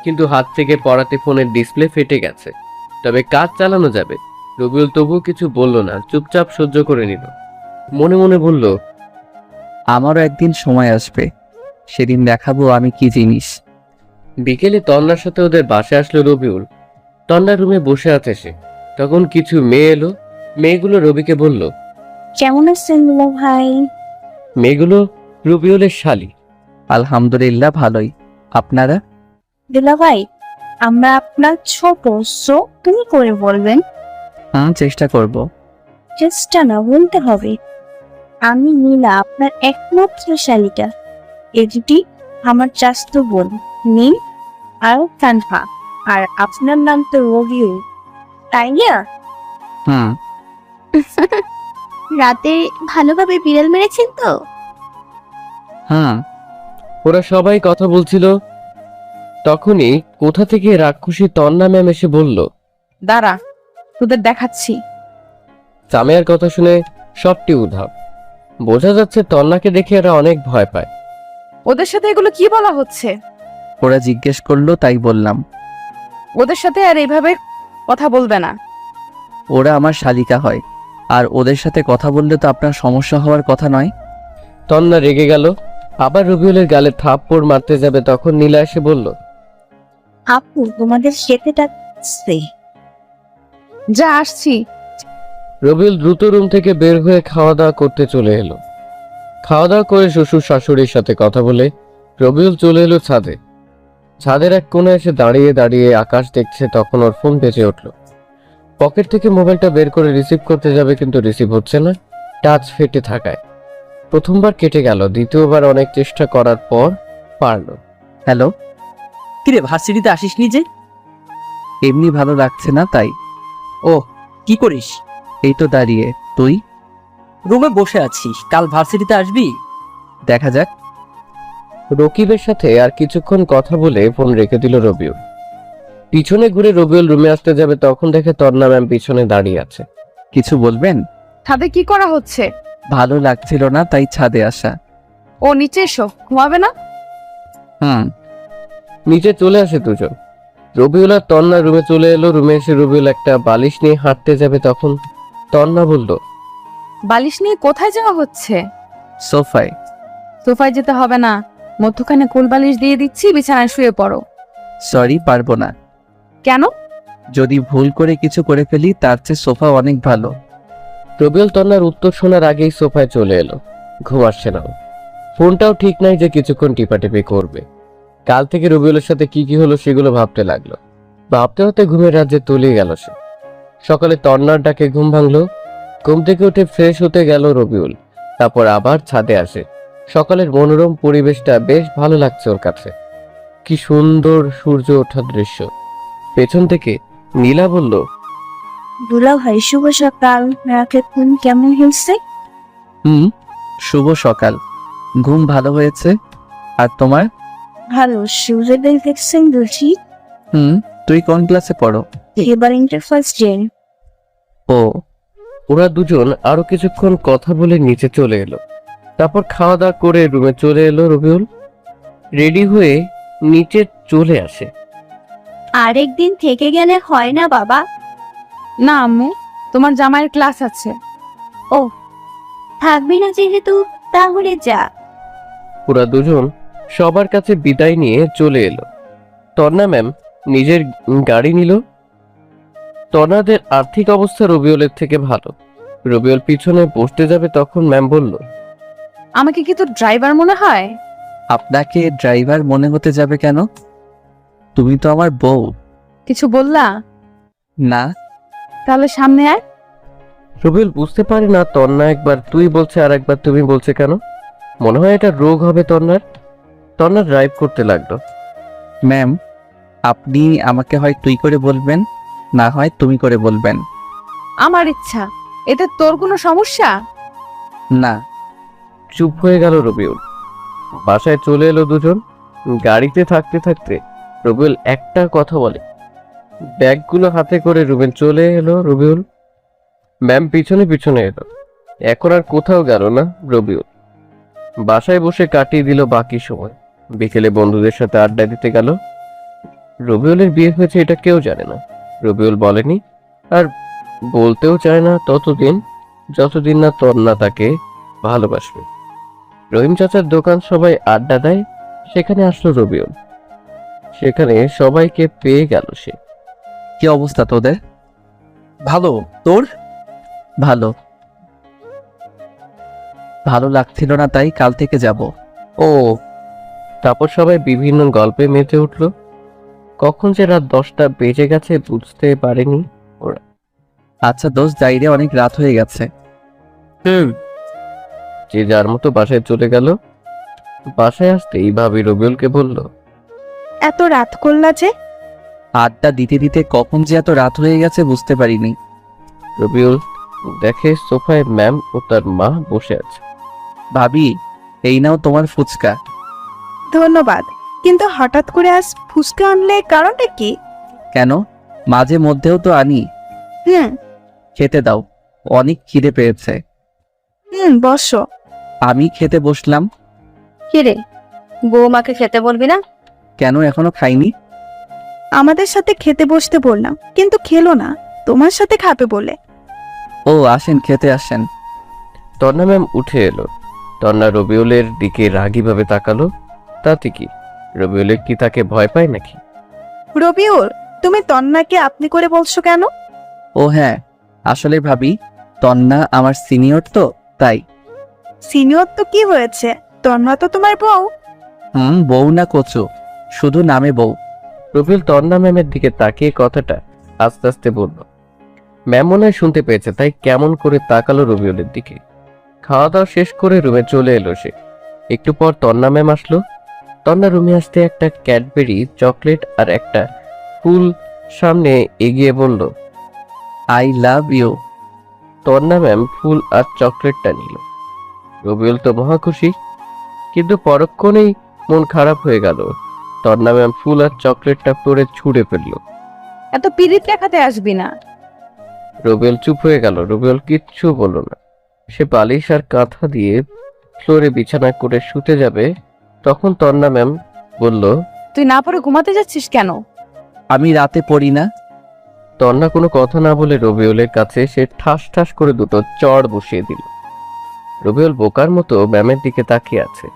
কিন্তু হাত থেকে পড়াতে ফোনের ডিসপ্লে ফেটে গেছে। তবে কাজ চালানো যাবে। রবিউল তবুও কিছু বলল না, চুপচাপ সহ্য করে নিল। মনে মনে বলল, আমারও একদিন সময় আসবে, সেদিন দেখাবো আমি কি জিনিস। বিকেলে তন্নার সাথে ওদের বাসে আসলো রবিউল। তন্নার রুমে বসে আছে সে। তখন কিছু মেয়ে এলো। মেয়েগুলো রবিকে বলল, কেমন আছেন দুলা ভাই? মেয়েগুলো রবিউলের শালি। আলহামদুলিল্লাহ ভালোই, আপনারা? দুলা ভাই, আমরা আপনার ছোট, সো তুমি করে বলবেন। চেষ্টা করব। চেষ্টা না, বলতে হবে। আমি নীলা, আপনার একমাত্র শালিকা। এটি আমার চাস্ত বোন নীল আর কানহা। আর আপনার নাম তো রবিউল, তাই না? হুম। রাতে ভালোভাবে বিড়াল মেরেছেন তো? হুম। ওরা সবাই কথা বলছিল। তখনই কোথা থেকে রাক্ষসী তন্না ম্যাম এসে বলল, দাঁড়া, তোদের দেখাচ্ছি। সামিয়ার কথা শুনে সবটি উধাও। বোঝা যাচ্ছে তন্নাকে দেখে এরা অনেক ভয় পায়। ওদের সাথে এগুলো কি বলা হচ্ছে? ওরা জিজ্ঞেস করলো তাই বললাম। ওদের সাথে আর এইভাবে কথা বলবে না। ওরা আমার শালিকা হয়, আর ওদের সাথে কথা বললে তো আপনার সমস্যা হওয়ার কথা নয়। তন্না রেগে গেল, আবার রবিউলের গালে থাপ্পড় মারতে যাবে তখন নীলা এসে বলল, আপু তোমাদের খেতে ডাকছে। যা আসছি। রবিউল দ্রুত রুম থেকে বের হয়ে খাওয়া দাওয়া করতে চলে এলো। খাওয়া দাওয়া করে শ্বশুর শাশুড়ির সাথে কথা বলে রবিউল চলে এলো ছাদে। ছাদের এক কোণে এসে দাঁড়িয়ে দাঁড়িয়ে আকাশ দেখছে, তখন ওর ফোন বেজে উঠল। পকেট থেকে মোবাইলটা বের করে রিসিভ করতে যাবে, কিন্তু রিসিভ হচ্ছে না, টাচ ফেটে থাকায়। প্রথমবার কেটে গেল, দ্বিতীয়বার অনেক চেষ্টা করার পর পারলো। হ্যালো। কিরে ভার্সিটিতে আসিসনি যে? এমনি ভালো লাগছে না তাই। ও, কি করিস? এই তো দাঁড়িয়ে। তুই? রুমে বসে আছিস, কাল ভার্সিটিতে আসবি? দেখা যাক। রকিবের সাথে আর কিছুক্ষণ কথা বলে ফোন রেখে দিল রবিউল। পিছনে ঘুরে রবিউল রুমে আসতে যাবে, তখন দেখে তন্না ম্যাম পিছনে দাঁড়িয়ে আছে। কিছু বলবেন? ছাদে কি করা হচ্ছে? ভালো লাগছিল না তাই ছাদে আসা। ও নিচে এসো, ঘুমাবে না? হুম। নিচে চলে আসে দুজন। রবিউল আর তন্না রুমে চলে এলো। রুমে এসে রবিউল একটা বালিশ নিয়ে হাঁটতে যাবে, তখন তন্না বলল, বালিশ নিয়ে কোথায় যাওয়া হচ্ছে? সোফায়। সোফায় যেতে হবে না, মধ্যখানে কোল বালিশ দিয়ে দিচ্ছি, বিছানায় শুয়ে পড়ো। সরি, পারবো না। কেন? যদি ভুল করে কিছু করে ফেলি তার চেয়ে সোফা অনেক ভালো। রবিউল তন্নার উত্তর শোনার আগেই সোফায় চলে এলো। ঘুম আসছে না। ফোনটাও ঠিক নাই যে কিছুক্ষণ টিপাটিপি করবে। কাল থেকে রবিউলের সাথে কি কি হলো সেগুলো ভাবতে লাগলো। ভাবতে হতে ঘুমের রাজ্যে তলিয়ে গেল সে। সকালে তন্নার ডাকে ঘুম ভাঙলো। ঘুম থেকে উঠে ফ্রেশ হতে গেল রবিউল, তারপর আবার ছাদে আসে। সকালের মনোরম পরিবেশটা বেশ ভালো লাগছে ওর কাছে। কি সুন্দর সূর্য ওঠার দৃশ্য। পেছন থেকে নীলা বলল, দুলা ভাই শুভ সকাল, রাতের ঘুম কেমন হয়েছে? হুম, শুভ সকাল। ঘুম ভালো হয়েছে। আর তোমার? ভালো। সূর্যোদয় দেখছেন বুঝি? হুম। তুই কোন ক্লাসে পড়ো? এবার ইন্টার ফার্স্ট ইয়ার। ও। ওরা দুজন আরো কিছুক্ষণ কথা বলে নিচে চলে এলো। তারপর খাওয়া দাওয়া করে রুমে চলে এলো রবিউল। রেডি হয়ে নিচে চলে আসে। আরেকদিন থেকে গেলে হয় না বাবা? না আম্মু, তোমার জামাইয়ের ক্লাস আছে। থাকবি না যেহেতু, তাহলে যা। ওরা দুজন সবার কাছে বিদায় নিয়ে চলে এলো। তন্না ম্যাম নিজের গাড়ি নিল। তন্নাদের আর্থিক অবস্থা রবিউলের থেকে ভালো। রবিউল পিছনে বসতে যাবে, তখন ম্যাম বলল, আমাকে কি তোর ড্রাইভার মনে হয়? আপনাকে ড্রাইভার মনে হতে যাবে কেন? তুমি তো আমার বউ। কিছু বললা? না। তাহলে সামনে আয়। রবিউল বুঝতে পারে না তন্না একবার তুই বলছে আর একবার তুমি বলছে কেন। মনে হয় এটা রোগ হবে তন্নার। তন্না ড্রাইভ করতে লাগলো। ম্যাম, আপনি আমাকে হয় তুই করে বলবেন, না হয় তুমি করে বলবেন। আমার ইচ্ছা। এতে তোর কোনো সমস্যা? না। চুপ হয়ে গেল রবিউল। বাসায় চলে এলো দুজন। গাড়িতে থাকতে থাকতে রবিউল একটা কথা বলে। ব্যাগগুলো হাতে করে রুমে চলে এলো রবিউল। ম্যাম পিছনে পিছনে এলো। এখন আর কোথাও গেল না রবিউল। বাসায় বসে কাটিয়ে দিল বাকি সময়। বিকেলে বন্ধুদের সাথে আড্ডা দিতে গেল। রবিউলের বিয়ে হয়েছে এটা কেউ জানে না। রবিউল বলেনি, আর বলতেও চায় না ততদিন যতদিন না তন্না তাকে ভালোবাসবে। রহিম চাচার দোকান সবাই আড্ডা দেয়, সেখানে আসলো রবিউল। সেখানে সবাইকে পেয়ে গেল সে। কি অবস্থা তোদের? ভালো। তোর? ভালো। ভালো লাগছিল না তাই কাল থেকে যাব। ও। তারপর সবাই বিভিন্ন গল্পে মেতে উঠল। কখন যে রাত 10টা বেজে গেছে বুঝতে পারেনি ওরা। আচ্ছা দোস্ত, যাই রে, অনেক রাত হয়ে গেছে। যে যার মতো বাসায় চলে গেল। বাসায় আসতেই ভাবি রবিউলকে বলল, এত রাত করলা যে? আড্ডা দিতে দিতে কখন যে এত রাত হয়ে গেছে বুঝতে পারিনি। রবিউল দেখে সোফায় ম্যাম ও তার মা বসে আছে। ভাবি, এই নাও তোমার ফুচকা। ধন্যবাদ, কিন্তু হঠাৎ করে আজ ফুচকা আনলে কারণটা কি? কেন, মাঝে মধ্যেও তো আনি। হুম খেতে দাও, অনেক খিদে পেয়েছে। বসো। আমি খেতে বসলাম। কি রে, বৌমাকে খেতে বলবি না? কেন, এখনো খাইনি? আমাদের সাথে খেতে বসতে বললাম, কিন্তু খেলো না, তোমার সাথে খাবে বলে। ও আসেন, খেতে আসেন। তন্না ম্যাম উঠে এলো। তন্না রবিউলের দিকে রাগীভাবে তাকালো। তাতে কি, রবিউলের কি তাকে ভয় পায় নাকি? রবিউল, তুমি তন্নাকে আপনি করে বলছো কেন? ও হ্যাঁ, আসলে ভাবি তন্না আমার সিনিয়র তো তাই। সিনিয়র তো কি হয়েছে, তন্না তো তোমার বউ। বউ না কচু, শুধু নামে বউ। রবিউল তন্না ম্যামের দিকে তাকিয়ে কথাটা আস্তে আস্তে বলল। ম্যাম মনে হয় শুনতে পেয়েছে, তাই কেমন করে তাকালো রবিউলের দিকে। খাওয়া দাওয়া শেষ করে রুমে চলে এলো সে। একটু পর তন্না ম্যাম আসলো। তন্না রুমে আসতে একটা ক্যাডবেরি, চকলেট আর একটা ফুল সামনে এগিয়ে বলল, আই লাভ ইউ। তন্না ম্যাম ফুল আর চকলেটটা নিল। রবিউল তো মহা খুশি, কিন্তু পরক্ষণেই মন খারাপ হয়ে গেল। তন্না ম্যাম ফুল আর চকলেটটা পরে ছুঁড়ে ফেললো। এত পিরিত দেখাতে আসবি না। রবিউল চুপ হয়ে গেল। রবিউল কিচ্ছু বলল না। সে বালিশ আর কাঁথা দিয়ে ফ্লোরে বিছানা করে শুতে যাবে, তখন তন্না ম্যাম বলল, তুই না পরে ঘুমাতে যাচ্ছিস কেন? আমি রাতে পড়ি না। তন্না কোনো কথা না বলে রবিউলের কাছে সে ঠাস ঠাস করে দুটো চড় বসিয়ে দিল। রবিউল বোকার মতো ম্যামের দিকে তাকিয়ে আছে।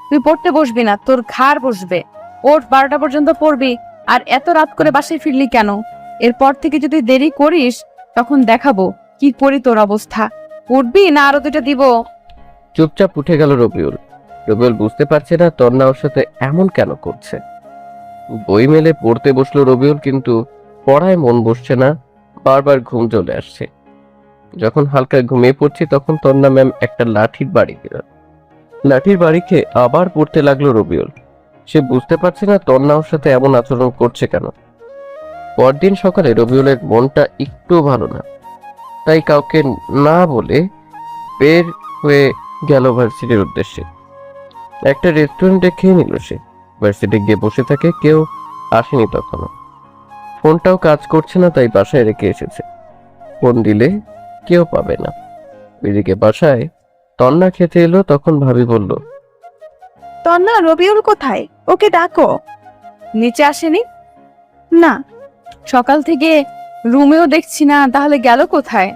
তুই পড়তে বসবি না, তোর ঘাড় বসবে। ওর 12টা পর্যন্ত পড়বি। আর এত রাত করে বাসায় ফিরলি কেন? এরপর থেকে যদি দেরি করিস তখন দেখাবো কি করি তোর অবস্থা। উঠবি না আরো দুটো দিব? চুপচাপ উঠে গেল রবিউল। রবিউল বুঝতে পারছে না তন্না ওর সাথে এমন কেন করছে। বই মেলে পড়তে বসলো রবিউল, কিন্তু পড়ায় মন বসছে না, বারবার ঘুম চলে আসছে। যখন হালকা ঘুমিয়ে পড়ছি তখন তন্না ম্যাম একটা লাঠির বাড়ি দিল। লাঠির বাড়ি খেয়ে আবার পড়তে লাগলো রবিউল। সে বুঝতে পারছে না তন্না ওর সাথে এমন আচরণ করছে কেন। পরদিন সকালে রবিউলের মনটা একটু ভালো না, তাই কাউকে না বলে বের হয়ে গেল ভার্সিটির উদ্দেশ্যে। একটা রেস্টুরেন্টে খেয়ে নিল সে। ভার্সিটি গিয়ে বসে থাকে, কেউ আসেনি তখনও। ফোনটাও কাজ করছে না, তাই বাসায় রেখে এসেছে। ফোন দিলে কেউ পাবে না। এদিকে বাসায় তন্না খেতে এলো, তখন ভাবি বলল, তন্না, রবিউল কোথায়? ওকে ডাকো। নিচে আসেনি? না। সকাল থেকে রুমেও দেখছি না, তাহলে গেল কোথায়?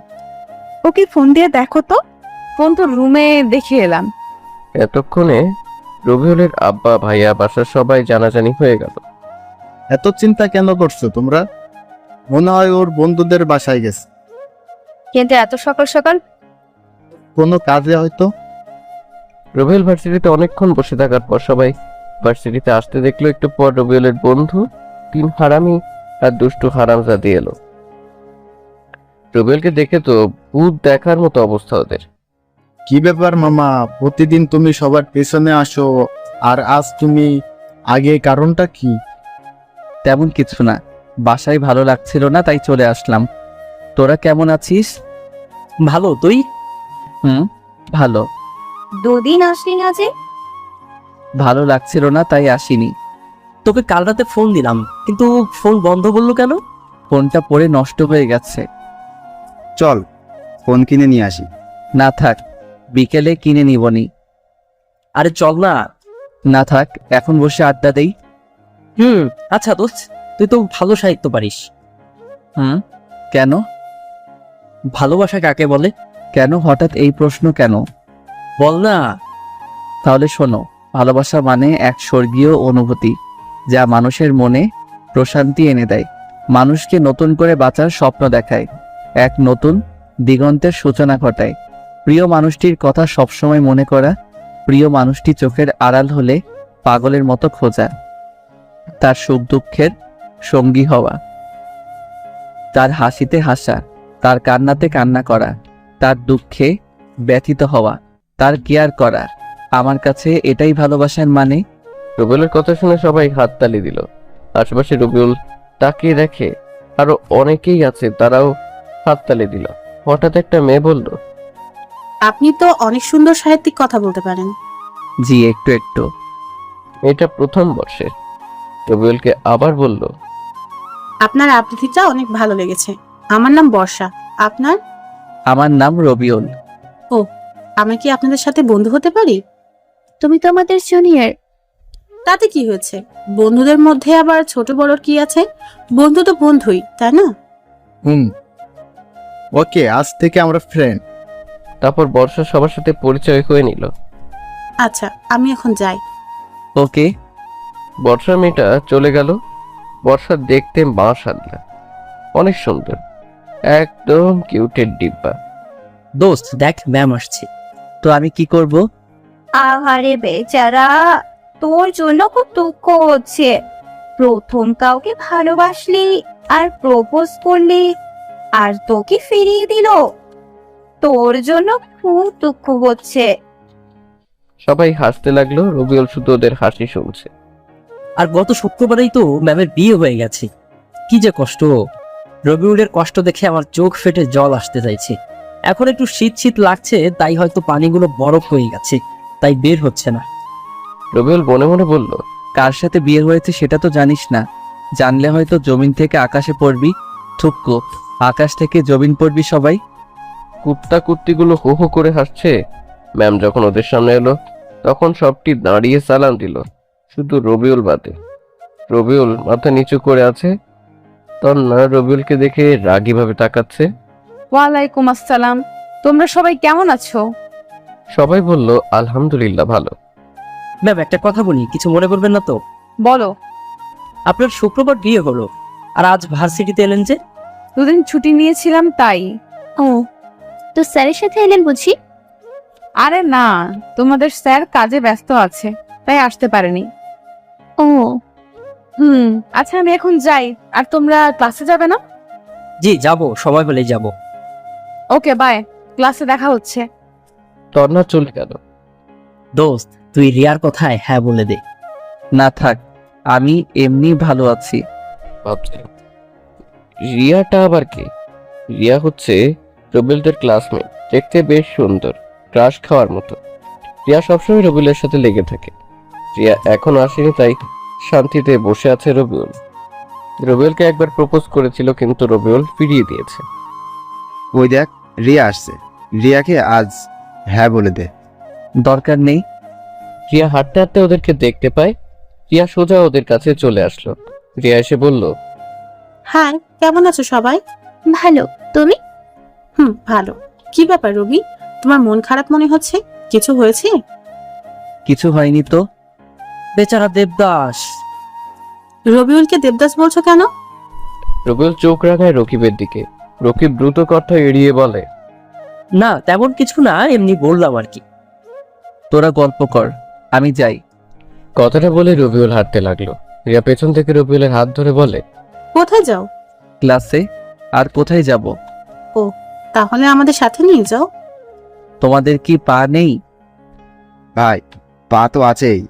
ওকে ফোন দিয়ে দেখো তো। ফোন তো রুমে দেখে এলাম। এতক্ষণে রবিউলের আব্বা, ভাইয়া, বাসার সবাই জানাজানি হয়ে গেল। এত চিন্তা কেন করছো তোমরা? মনে হয় ওর বন্ধুদের বাসায় গেছে, কিন্তু এত সকাল সকাল? কোনো কাজে হয়তো। রবিউল ভার্সিটিতে অনেকক্ষণ বসে থাকার পর সবাই ভার্সিটিতে আসতে দেখলো। একটু পর রবিউলের বন্ধু 3 হারামি আর দুষ্টু হারামজাদি এলো। রবিউলকে দেখে তো ভূত দেখার মতো অবস্থা ওদের। কি ব্যাপার মামা, প্রতিদিন তুমি সবার পেছনে আসো, আর আজ তুমি আগে, কারণটা কি? তেমন কিছু না, বাসায় ভালো লাগছিল না তাই চলে আসলাম। তোরা কেমন আছিস? ভালো, তুই? ভালো। দুদিন আসলি না যে? ভালো লাগছিল না তাই আসিনি। তোকে কাল রাতে ফোন দিলাম, কিন্তু ফোন বন্ধ বললো কেন? ফোনটা পড়ে নষ্ট হয়ে গেছে। চল ফোন কিনে নিয়ে আসি। না থাক, বিকেলে কিনে নিবনি। আরে চল না। না থাক, এখন বসে আড্ডা দেই। আচ্ছা দোস্ত, তুই তো ভালো সাহিত্য পারিস। কেন? ভালোবাসা কাকে বলে? কেন হঠাৎ এই প্রশ্ন কেন? বল না। তাহলে শোনো, ভালোবাসা মানে এক স্বর্গীয় অনুভূতি, যা মানুষের মনে প্রশান্তি এনে দেয়, মানুষকে নতুন করে বাঁচার স্বপ্ন দেখায়, এক নতুন দিগন্তের সূচনা ঘটায়। প্রিয় মানুষটির কথা সবসময় মনে করা, প্রিয় মানুষটি চোখের আড়াল হলে পাগলের মতো খোঁজা, তার সুখ দুঃখের সঙ্গী হওয়া, তার হাসিতে হাসা, তার কান্নাতে কান্না করা, তার দুঃখে ব্যথিত হওয়া, তার কেয়ার করা। আমার কাছে এটাই ভালোবাসার মানে। রবিউলের কথা শুনে সবাই হাততালি দিল। আশেপাশে রবিউল তাকিয়ে দেখে আরো অনেকেই আছে, তারাও হাততালি দিল। হঠাৎ একটা মেয়ে বলল, আপনি তো অনেক সুন্দর সাহিত্যিক কথা বলতে পারেন। জি, একটু একটু। এটা প্রথম বর্ষের। রবিউলকে আবার বলল, আপনার আবৃত্তিটা অনেক ভালো লেগেছে। আমার নাম বর্ষা, আপনার? আমার নাম রবিউল। আমি কি আপনাদের সাথে বন্ধু হতে পারি? তুমি তো আমাদের জুনিয়র। তাতে কি হয়েছে? বন্ধুদের মধ্যে আবার ছোট বড় কি আছে? বন্ধু তো বন্ধুই, তাই না? ওকে, আজ থেকে আমরা ফ্রেন্ড। তারপর বর্ষা সবার সাথে পরিচয় হয়ে নিল। আচ্ছা, আমি এখন যাই। ওকে। বর্ষা মেয়েটা চলে গেল। বর্ষা দেখতে মাশাআল্লাহ অনেক সুন্দর, একদম কিউটের ডিব্বা। দোস্ত দেখ ম্যাম আসছে। তো আমি কি করব? আহারে বেচারা, তোর জন্য খুব দুঃখ হচ্ছে। প্রথম কাউকে ভালোবাসলি আর প্রপোজ করলি, আর তোকে ফিরিয়ে দিল। তোর জন্য খুব দুঃখ হচ্ছে। সবাই হাসতে লাগলো, রবিউল শুধু ওদের হাসি শুনছে। আর গত শুক্রবারেই তো ম্যামের বিয়ে হয়ে গেছে। কি যে কষ্ট! রবিউলের কষ্ট দেখে আমার চোখ ফেটে জল আসতে চাইছে। এখন একটু শীত শীত লাগছে, তাই হয়তো পানিগুলো বরফ হয়ে গেছে, তাই বের হচ্ছে না। রবিউল মনে মনে বলল, কার সাথে বিয়ে হয়েছে সেটা তো জানিস না। জানলে হয়তো জমিন থেকে আকাশে পড়বি। থুক্কো, আকাশ থেকে জমিন পড়বি সবাই। কুত্তা কুত্তিগুলো হো হো করে হাসছে। ম্যাম যখন ওদের সামনে এলো তখন সবটি দাঁড়িয়ে সালাম দিল, শুধু রবিউল বাদে। রবিউল মাথা নিচু করে আছে। তন্না রবিউলকে দেখে রাগীভাবে তাকাচ্ছে। ওয়ালাইকুম আসসালাম। তোমরা সবাই কেমন আছো? সবাই বলল আলহামদুলিল্লাহ ভালো। ম্যাম একটা কথা বলি, কিছু মনে করবেন না তো? বলো। আপনার শুক্রবার বিয়ে হলো, আর আজ ভার্সিটিতে এলেন যে? দুদিন ছুটি নিয়েছিলাম তাই। ও, তো স্যারের সাথে এলেন বুঝি? আরে না, তোমাদের স্যার কাজে ব্যস্ত আছে, তাই আসতে পারেনি। ও, আচ্ছা আমি এখন যাই। আর তোমরা ক্লাসে যাবে না? জি যাব, সময় হলেই যাব। ওকে বাই, ক্লাসে দেখা হচ্ছে। তন্না চলে গেল। দোস্ত তুই রিয়ার কথায় হ্যাঁ বলে দে। না থাক, আমি এমনি ভালো আছি। ভাবছে রিয়াটা আবার কে? রিয়া হচ্ছে রবিউলের ক্লাসমেট, দেখতে বেশ সুন্দর, ক্রাশ খাওয়ার মতো। রিয়া সবসময় রবিউলের সাথে লেগে থাকে। রিয়া এখন আসেনি, তাই শান্তিতে বসে আছে রবিউল। রবিউলকে একবার প্রপোজ করেছিল, কিন্তু রবিউল ফিরিয়ে দিয়েছে। ওই দেখ, রিয়া আসছে। রিয়াকে আজ হ্যাঁ বলে দে। দরকার নেই। রিয়া হাঁটতে হাঁটতে ওদেরকে দেখতে পায়। রিয়া সোজা ওদের কাছে চলে আসলো। রিয়া এসে বলল, হাই, কেমন আছো সবাই? ভালো। তুমি? ভালো। কি ব্যাপার রবি, তোমার মন খারাপ মনে হচ্ছে? কিছু হয়েছে? কিছু হয়নি তো। বেচারা দেবদাস। রবিউলকে দেবদাস বলছো কেন? রবিউল চোখ রাখায় রকিবের দিকে। রকিব দ্রুত কথা এড়িয়ে বলে, না তেমন কিছু না, এমনি বললাম আর কি। তোরা গল্প কর, আমি যাই। কথাটা বলে রবিউল হাঁটতে লাগলো। রিয়া পেছন থেকে রবিউলের হাত ধরে বলে, কোথায় যাও? ক্লাসে। আর কোথায় যাব? ও, তাহলে আমাদের সাথে নিয়ে যাও। তোমাদের কি পা নেই? ভাই, পা তো আছেই।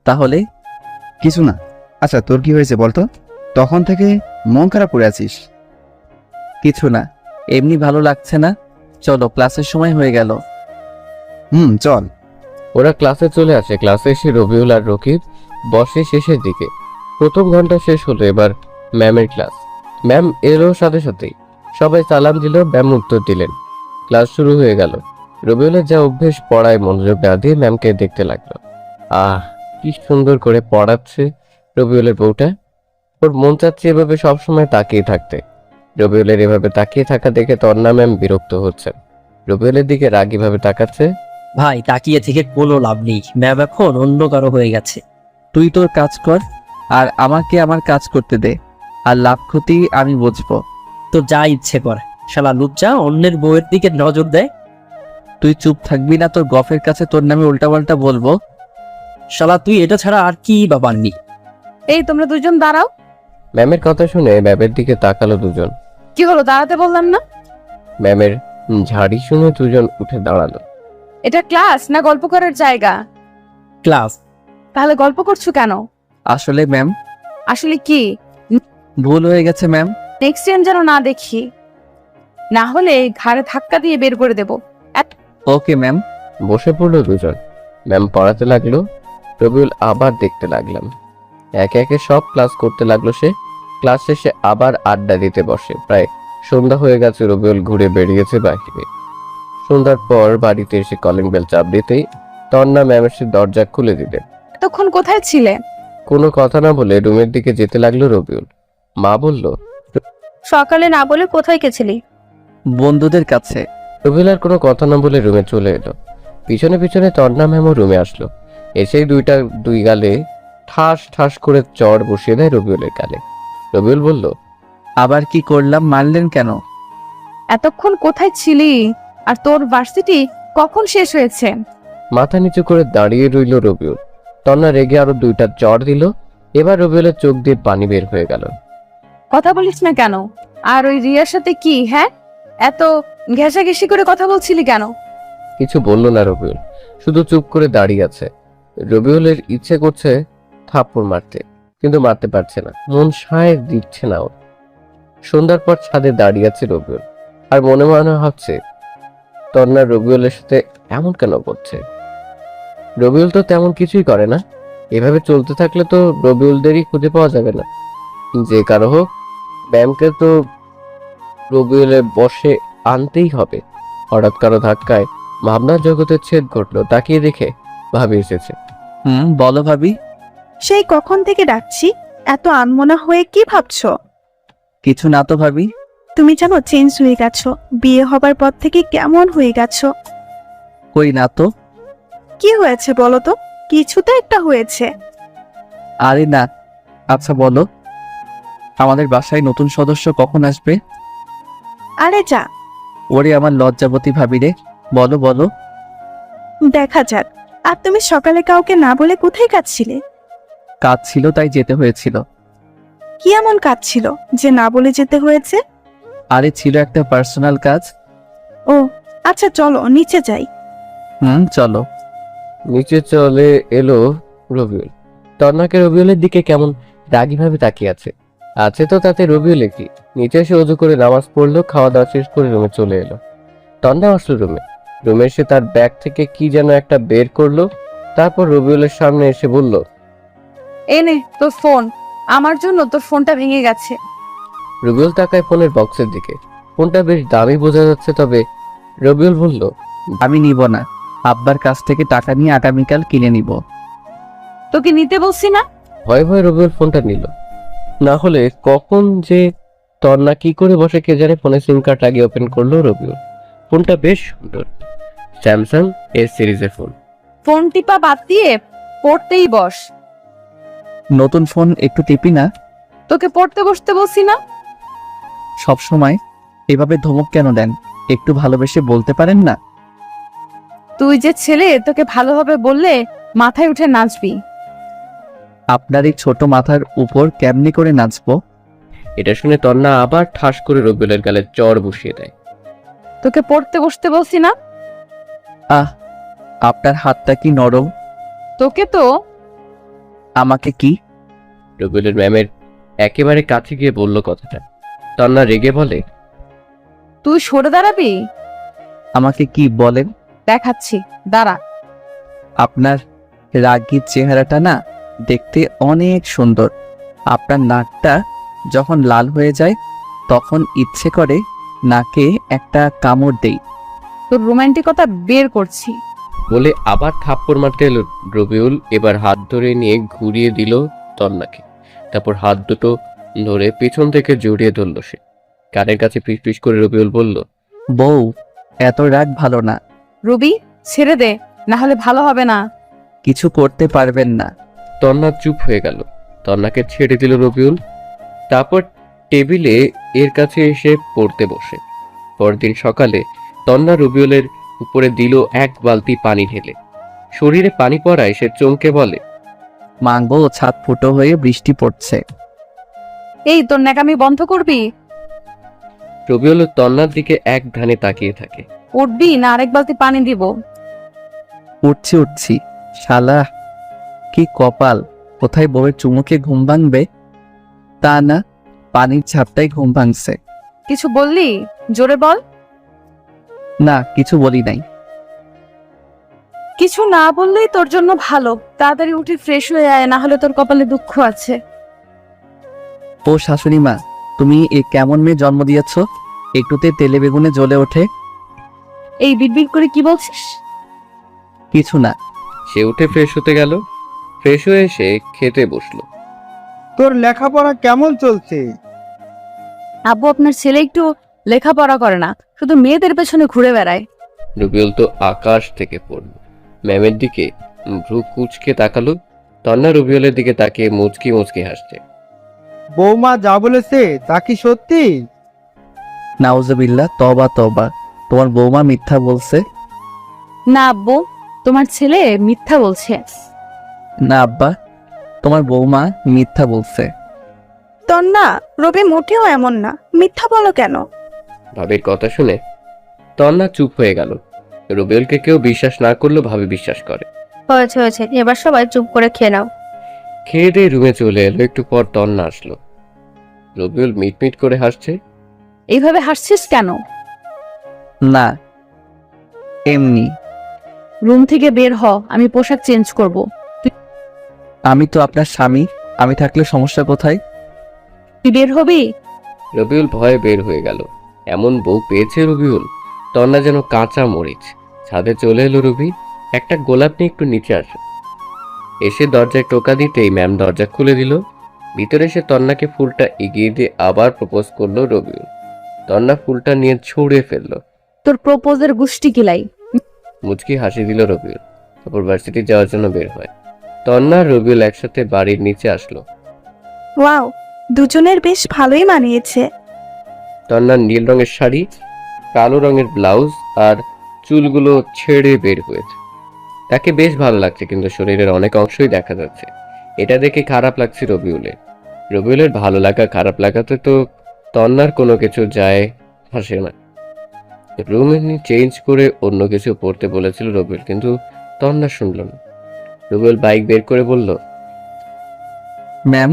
তাহলে? কিছু না। আচ্ছা তোর কি হয়েছে বলতো? তখন থেকে মন খারাপ করে আছিস। কিছু না, এমনি ভালো লাগছে না। চলো, ক্লাসের সময় হয়ে গেল। চল। ওরা ক্লাসে চলে আসে। ক্লাসে এসে রবিউল আর রকিব বসে শেষের দিকে। প্রথম ঘন্টা শেষ হলো, এবার ম্যামের ক্লাস। ম্যাম এলো সাথে সাথেই সবাই সালাম দিল। ম্যাম উত্তর দিলেন। ক্লাস শুরু হয়ে গেল। রবিউলের যা অভ্যেস, পড়ায় মনোযোগ না দিয়ে ম্যামকে দেখতে লাগলো। কি সুন্দর করে পড়াচ্ছে রবিউলের বউটা। ওর মন চাচ্ছে এভাবে সবসময় তাকিয়ে থাকতে। রবিউলের এভাবে তাকিয়ে থাকা দেখে তন্না ম্যাম বিরক্ত হচ্ছেন। রবিউলের দিকে রাগীভাবে তাকাচ্ছে। ভাই তাকিয়ে থেকে কোনো লাভ নেই, ম্যাম এখন অন্য কারো হয়ে গেছে। তুই তোর কাজ কর, আর আমাকে আমার কাজ করতে দে, আর লাভ ক্ষতি আমি বুঝবো। তো যা ইচ্ছে কর। শালা লুচ্চা অন্যের বউয়ের দিকে নজর দেয়। তুই চুপ থাকবি না? তোর গফের কাছে তোর নামে উল্টাপাল্টা বলবো। শালা তুই এটা ছাড়া আর কি বা পাননি? এই তোমরা দুজন দাঁড়াও। ম্যামের কথা শুনে ম্যামের দিকে তাকালো দুজন। কি হলো, দাঁড়াতে বললাম না? ম্যামের ঝাড়ি শুনে দুজন উঠে দাঁড়ালো। এটা ক্লাস না গল্প করার জায়গা? ক্লাস। তাহলে গল্প করছো কেন? আসলে ম্যাম, আসলে কি? ভুল হয়ে গেছে ম্যাম। নেক্সট টাইম যেন না দেখি, না হলে ঘাড়ে ধাক্কা দিয়ে বের করে দেবো। Okay ma'am. বসে পড়লো দুজন। ম্যাম পড়াতে লাগলো। রবিউল আবার দেখতে লাগলাম। একে একে সব ক্লাস করতে লাগলো সে। ক্লাস শেষে আবার আড্ডা দিতে বসে। প্রায় সন্ধ্যা হয়ে গেছে। রবিউল ঘুরে বেরিয়েছে বাইরে। সন্ধ্যার পর বাড়িতে এসে কলিং বেল চাপ দিতেই তন্না ম্যাম এসে দরজা খুলে দিলেন। এতক্ষণ কোথায় ছিলে? কোনো কথা না বলে রুমের দিকে যেতে লাগলো রবিউল। মা বলল, সকালে না বলে কোথায় গেছিলি? বন্ধুদের কাছে। রবিউল আর কোনো কথা না বলে রুমে চলে এলো। পিছনে পিছনে তন্না ম্যামও রুমে আসলো। এসেই দুই গালে ঠাস ঠাস করে চড় বসিয়ে দেয় রবিউলের গালে। রবিউল বলল, আবার কি করলাম, মারলেন কেন? এতক্ষণ কোথায় ছিলি? আর তোর ভার্সিটি কখন শেষ হয়েছে? মাথা নিচু করে দাঁড়িয়ে রইল রবিউল। তন্না রেগে আরো 2টা চড় দিল। এবার রবিউলের চোখ দিয়ে পানি বের হয়ে গেল। কথা বলিস না কেন? আর ওই রিয়ার সাথে কি, হ্যাঁ, এত ঘেঁষাঘেঁষি করে কথা বলছিলি কেন? কিছু বলল না রবিউল, শুধু চুপ করে দাঁড়িয়ে আছে। রবিউলের ইচ্ছে করছে থাপ্পড় মারতে, কিন্তু মারতে পারছে না, মন সায় দিচ্ছে না ওর। সন্ধ্যার পর ছাদে দাঁড়িয়ে আছে রবিউল, আর মনে মনে ভাবছে তন্না রবিউলের সাথে এমন কেন করছে। রবিউল তো তেমন কিছুই করে না। এভাবে চলতে থাকলে তো রবিউলদেরই খুঁজে পাওয়া যাবে না। যে কারো হোক, ম্যামকে তো রবিউলের বসে আনতেই হবে। হঠাৎ কারো ধাক্কায় ভাবনার জগতের ছেদ ঘটলো। তাকিয়ে দেখে ভাবি এসেছে। বলো ভাবি। সেই কখন থেকে ডাকছি, এত আনমনা হয়ে কি ভাবছো? কিছু না তো ভাবি। তুমি জানো চেঞ্জ হয়ে গেছো, বিয়ে হবার পর থেকে কেমন হয়ে গেছো। কই না তো। কি হয়েছে বলো তো? কিছু তো একটা হয়েছে। আরে না। আচ্ছা বলো, আমাদের বাসায় নতুন সদস্য কখন আসবে? আরে যা, ওরে আমার লজ্জাবতী ভাবি রে, বলো বলো। দেখা যাক। আর তুমি সকালে কাউকে না বলে কোথায় কাঁদছিলে? কাজ ছিল তাই যেতে হয়েছিল। কি এমন কাজ ছিল যে না বলে যেতে হয়েছে? আরে ছিল একটা পার্সোনাল কাজ। ও আচ্ছা, চলো নিচে যাই। চলো। নিচে চলে এলো রবিউল। তন্নাকে রবিউলের দিকে কেমন রাগীভাবে তাকিয়ে আছে। আছে তো তাতে রবিউল কি। নিচে এসে অজু করে নামাজ পড়লো, খাওয়া দাওয়া শেষ করে রুমে চলে এলো। তন্না আসলো রুমে এসে তার ব্যাগ থেকে কি যেন একটা বের করলো। তারপর রবিউলের সামনে এসে বলল, এনে তোর ফোন, আমার জন্য তোর ফোনটা ভেঙে গেছে। রবিউল তাকায় ফোনের বক্সের দিকে। ফোনটা বেশ দামি বোঝা যাচ্ছে, তবে রবিউল বলল, আমি নিব না, আব্বার কাছ থেকে টাকা নিয়ে আগামীকাল কিনে নিব। তোকে নিতে বলছি না? ভয়ে ভয়ে রবিউল ফোনটা নিল। না হলে কখন যে তন্না কি করে বসে কে জানে, ফোনে সিম কার্ড লাগিয়ে ওপেন করলো রবিউল। ফোনটা বেশ সুন্দর, স্যামসাং এস সিরিজের ফোন। ফোন টিপা বাদ দিয়ে পড়তেই বস। নতুন ফোন একটু টিপি না। তোকে পড়তে বসতে বলছি না? সব সময় এভাবে ধমক কেন দেন? একটু ভালোবেসে বলতে পারেন না? তুই যে ছেলে, তোকে ভালোভাবে বললে মাথায় উঠে নাচবি। আপনার এই ছোট মাথার উপর কেমনি করে নাচবো? এটা শুনে তন্না আবার ঠাস করে রবিউলের গালে চড় বসিয়ে দেয়। তোকে পড়তে বসতে বলছি না? আপনার হাতটা কি নরম। তোকে তো। আমাকে কি? রবিউলের ম্যামের একেবারে কাছে গিয়ে বলল কথাটা। তন্না রেগে বলে, তুই সরে দাঁড়াবি? আমাকে কি বলেন? দেখাচ্ছি, দাঁড়া। আপনার রাগী চেহারাটা না দেখতে অনেক সুন্দর। আপনার নাকটা যখন লাল হয়ে যায় তখন ইচ্ছে করে নাকে একটা কামড় দেই। তোর রোমান্টিকতা বের করছি। বলে আবার থাপ্পড় মারতে এলো রবিউল। এবার হাত ধরে নিয়ে ঘুরিয়ে দিল তন্নাকে। তারপর হাত দুটো ধরে পেছন থেকে জড়িয়ে ধরলো সে। কানের কাছে পিস করে রবিউল বলল, বউ, এত রাগ ভালো না। রবি, ছেড়ে দে, না হলে ভালো হবে না। কিছু করতে পারবেন না। তন্না চুপ হয়ে গেল। তন্নাকে ছেড়ে দিল রবিউল। তারপর টেবিলে এর কাছে এসে পড়তে বসে। পরদিন সকালে তন্না রবিউলের উপরে দিল 1 বালতি পানি ঢেলে। শরীরে পানি পড়ায় সে চমকে বলে, মাংবো, ছাদ ফুটো হয়ে বৃষ্টি পড়ছে। এই তোর ন্যাকামি বন্ধ করবি? রবিউল তন্নার দিকে এক ধ্যানে তাকিয়ে থাকে। উঠবি না আরেক বালতি পানি দিব? উঠছি। শালা কি কপাল, কোথায় বউয়ের চুমুকে ঘুম ভাঙবে, তা না পানির ঝাপটাই ঘুম ভাঙছে। কিছু বললি? জোরে বল। না, কিছু বলি নাই। কিছু না বললেই তোর জন্য ভালো। তাড়াতাড়ি উঠে ফ্রেশ হয়ে আয়, না হলে তোর কপালে দুঃখ আছে। ও শাশুড়ি মা, তুমি এ কেমন মেয়ে জন্ম দিয়েছ, একটুতে তেলে বেগুনে জ্বলে ওঠে। এই বিড়বিড় করে কি বলছিস? কিছু না। সে উঠে ফ্রেশ হতে গেল। ফ্রেশ হয়ে এসে খেতে বসলো। তোর লেখাপড়া কেমন চলছে? আব্বু, আপনার ছেলে একটু লেখাপড়া করে না, শুধু মেয়েদের পেছনে ঘুরে বেড়ায়। রবিউল তো আকাশ থেকে পড়ল। ম্যামের দিকে ভ্রু কুচকে তাকালো। তন্না রবিউলের দিকে তাকিয়ে মুচকি মুচকি হাসছে। বৌমা যা বলেছে তা কি সত্যি? নাউজুবিল্লাহ, তবা তবা, তোমার বৌমা মিথ্যা বলছে? না আব্বু, তোমার ছেলে মিথ্যা বলছে। না আব্বা, তোমার বৌমা মিথ্যা বলছে। তন্না, রবি মোটেও এমন না, মিথ্যা বলো কেন? ভাবির কথা শুনে তন্না চুপ হয়ে গেল। রবিউলকে কেউ বিশ্বাস না করলেও ভাবি বিশ্বাস করে। হয়েছে হয়েছে, এবার সবাই চুপ করে খেয়ে নাও। খেয়ে দিয়ে রুমে চলে এলো। একটু পর তন্না আসলো। রবিউল মিটমিট করে হাসছে। এইভাবে হাসছিস কেন? না, এমনি। রুম থেকে বের হ, আমি পোশাক চেঞ্জ করব। আমি তো আপনার স্বামী, আমি থাকলে সমস্যা কোথায়? তুই বের হবি? রবিউল ভয়ে বের হয়ে গেল। এমন বউ পেয়েছে রবিউল। তন্না যেন কাঁচা মরিচ। ছাদে চলে এলো রবি। একটা গোলাপ নিয়ে একটু নিচে আসে। এসে দরজায় টোকা দিতেই ম্যাম দরজা খুলে দিল। ভিতরে এসে তন্নাকে ফুলটা এগিয়ে দিয়ে আবার প্রপোজ করলো রবিউল। তন্না ফুলটা নিয়ে ছুঁড়ে ফেললো। তোর প্রপোজের গুষ্টি কিলাই। মুচকি হাসি দিল রবিউল। তারপর ভার্সিটি যাওয়ার জন্য বের হয়। তন্না আর রবিউল একসাথে বাড়ির নিচে আসলো। ওয়াও, দুজনের বেশ ভালোই মানিয়েছে। তন্নার নীল রঙের শাড়ি, কালো রঙের ব্লাউজ আর চুলগুলো ছেড়ে বের হয়েছে। তাকে বেশ ভালো লাগছে, কিন্তু শরীরের অনেক অংশই দেখা যাচ্ছে। এটা দেখে খারাপ লাগছে রবিউলের। রবিউলের ভালো লাগা খারাপ লাগাতে তো তন্নার কোনো কিছু যায় আসে না। রুম চেঞ্জ করে অন্য কিছু পড়তে বলেছিল রবিউল, কিন্তু তন্না শুনল না। রবিউল বাইক বের করে বলল, ম্যাম,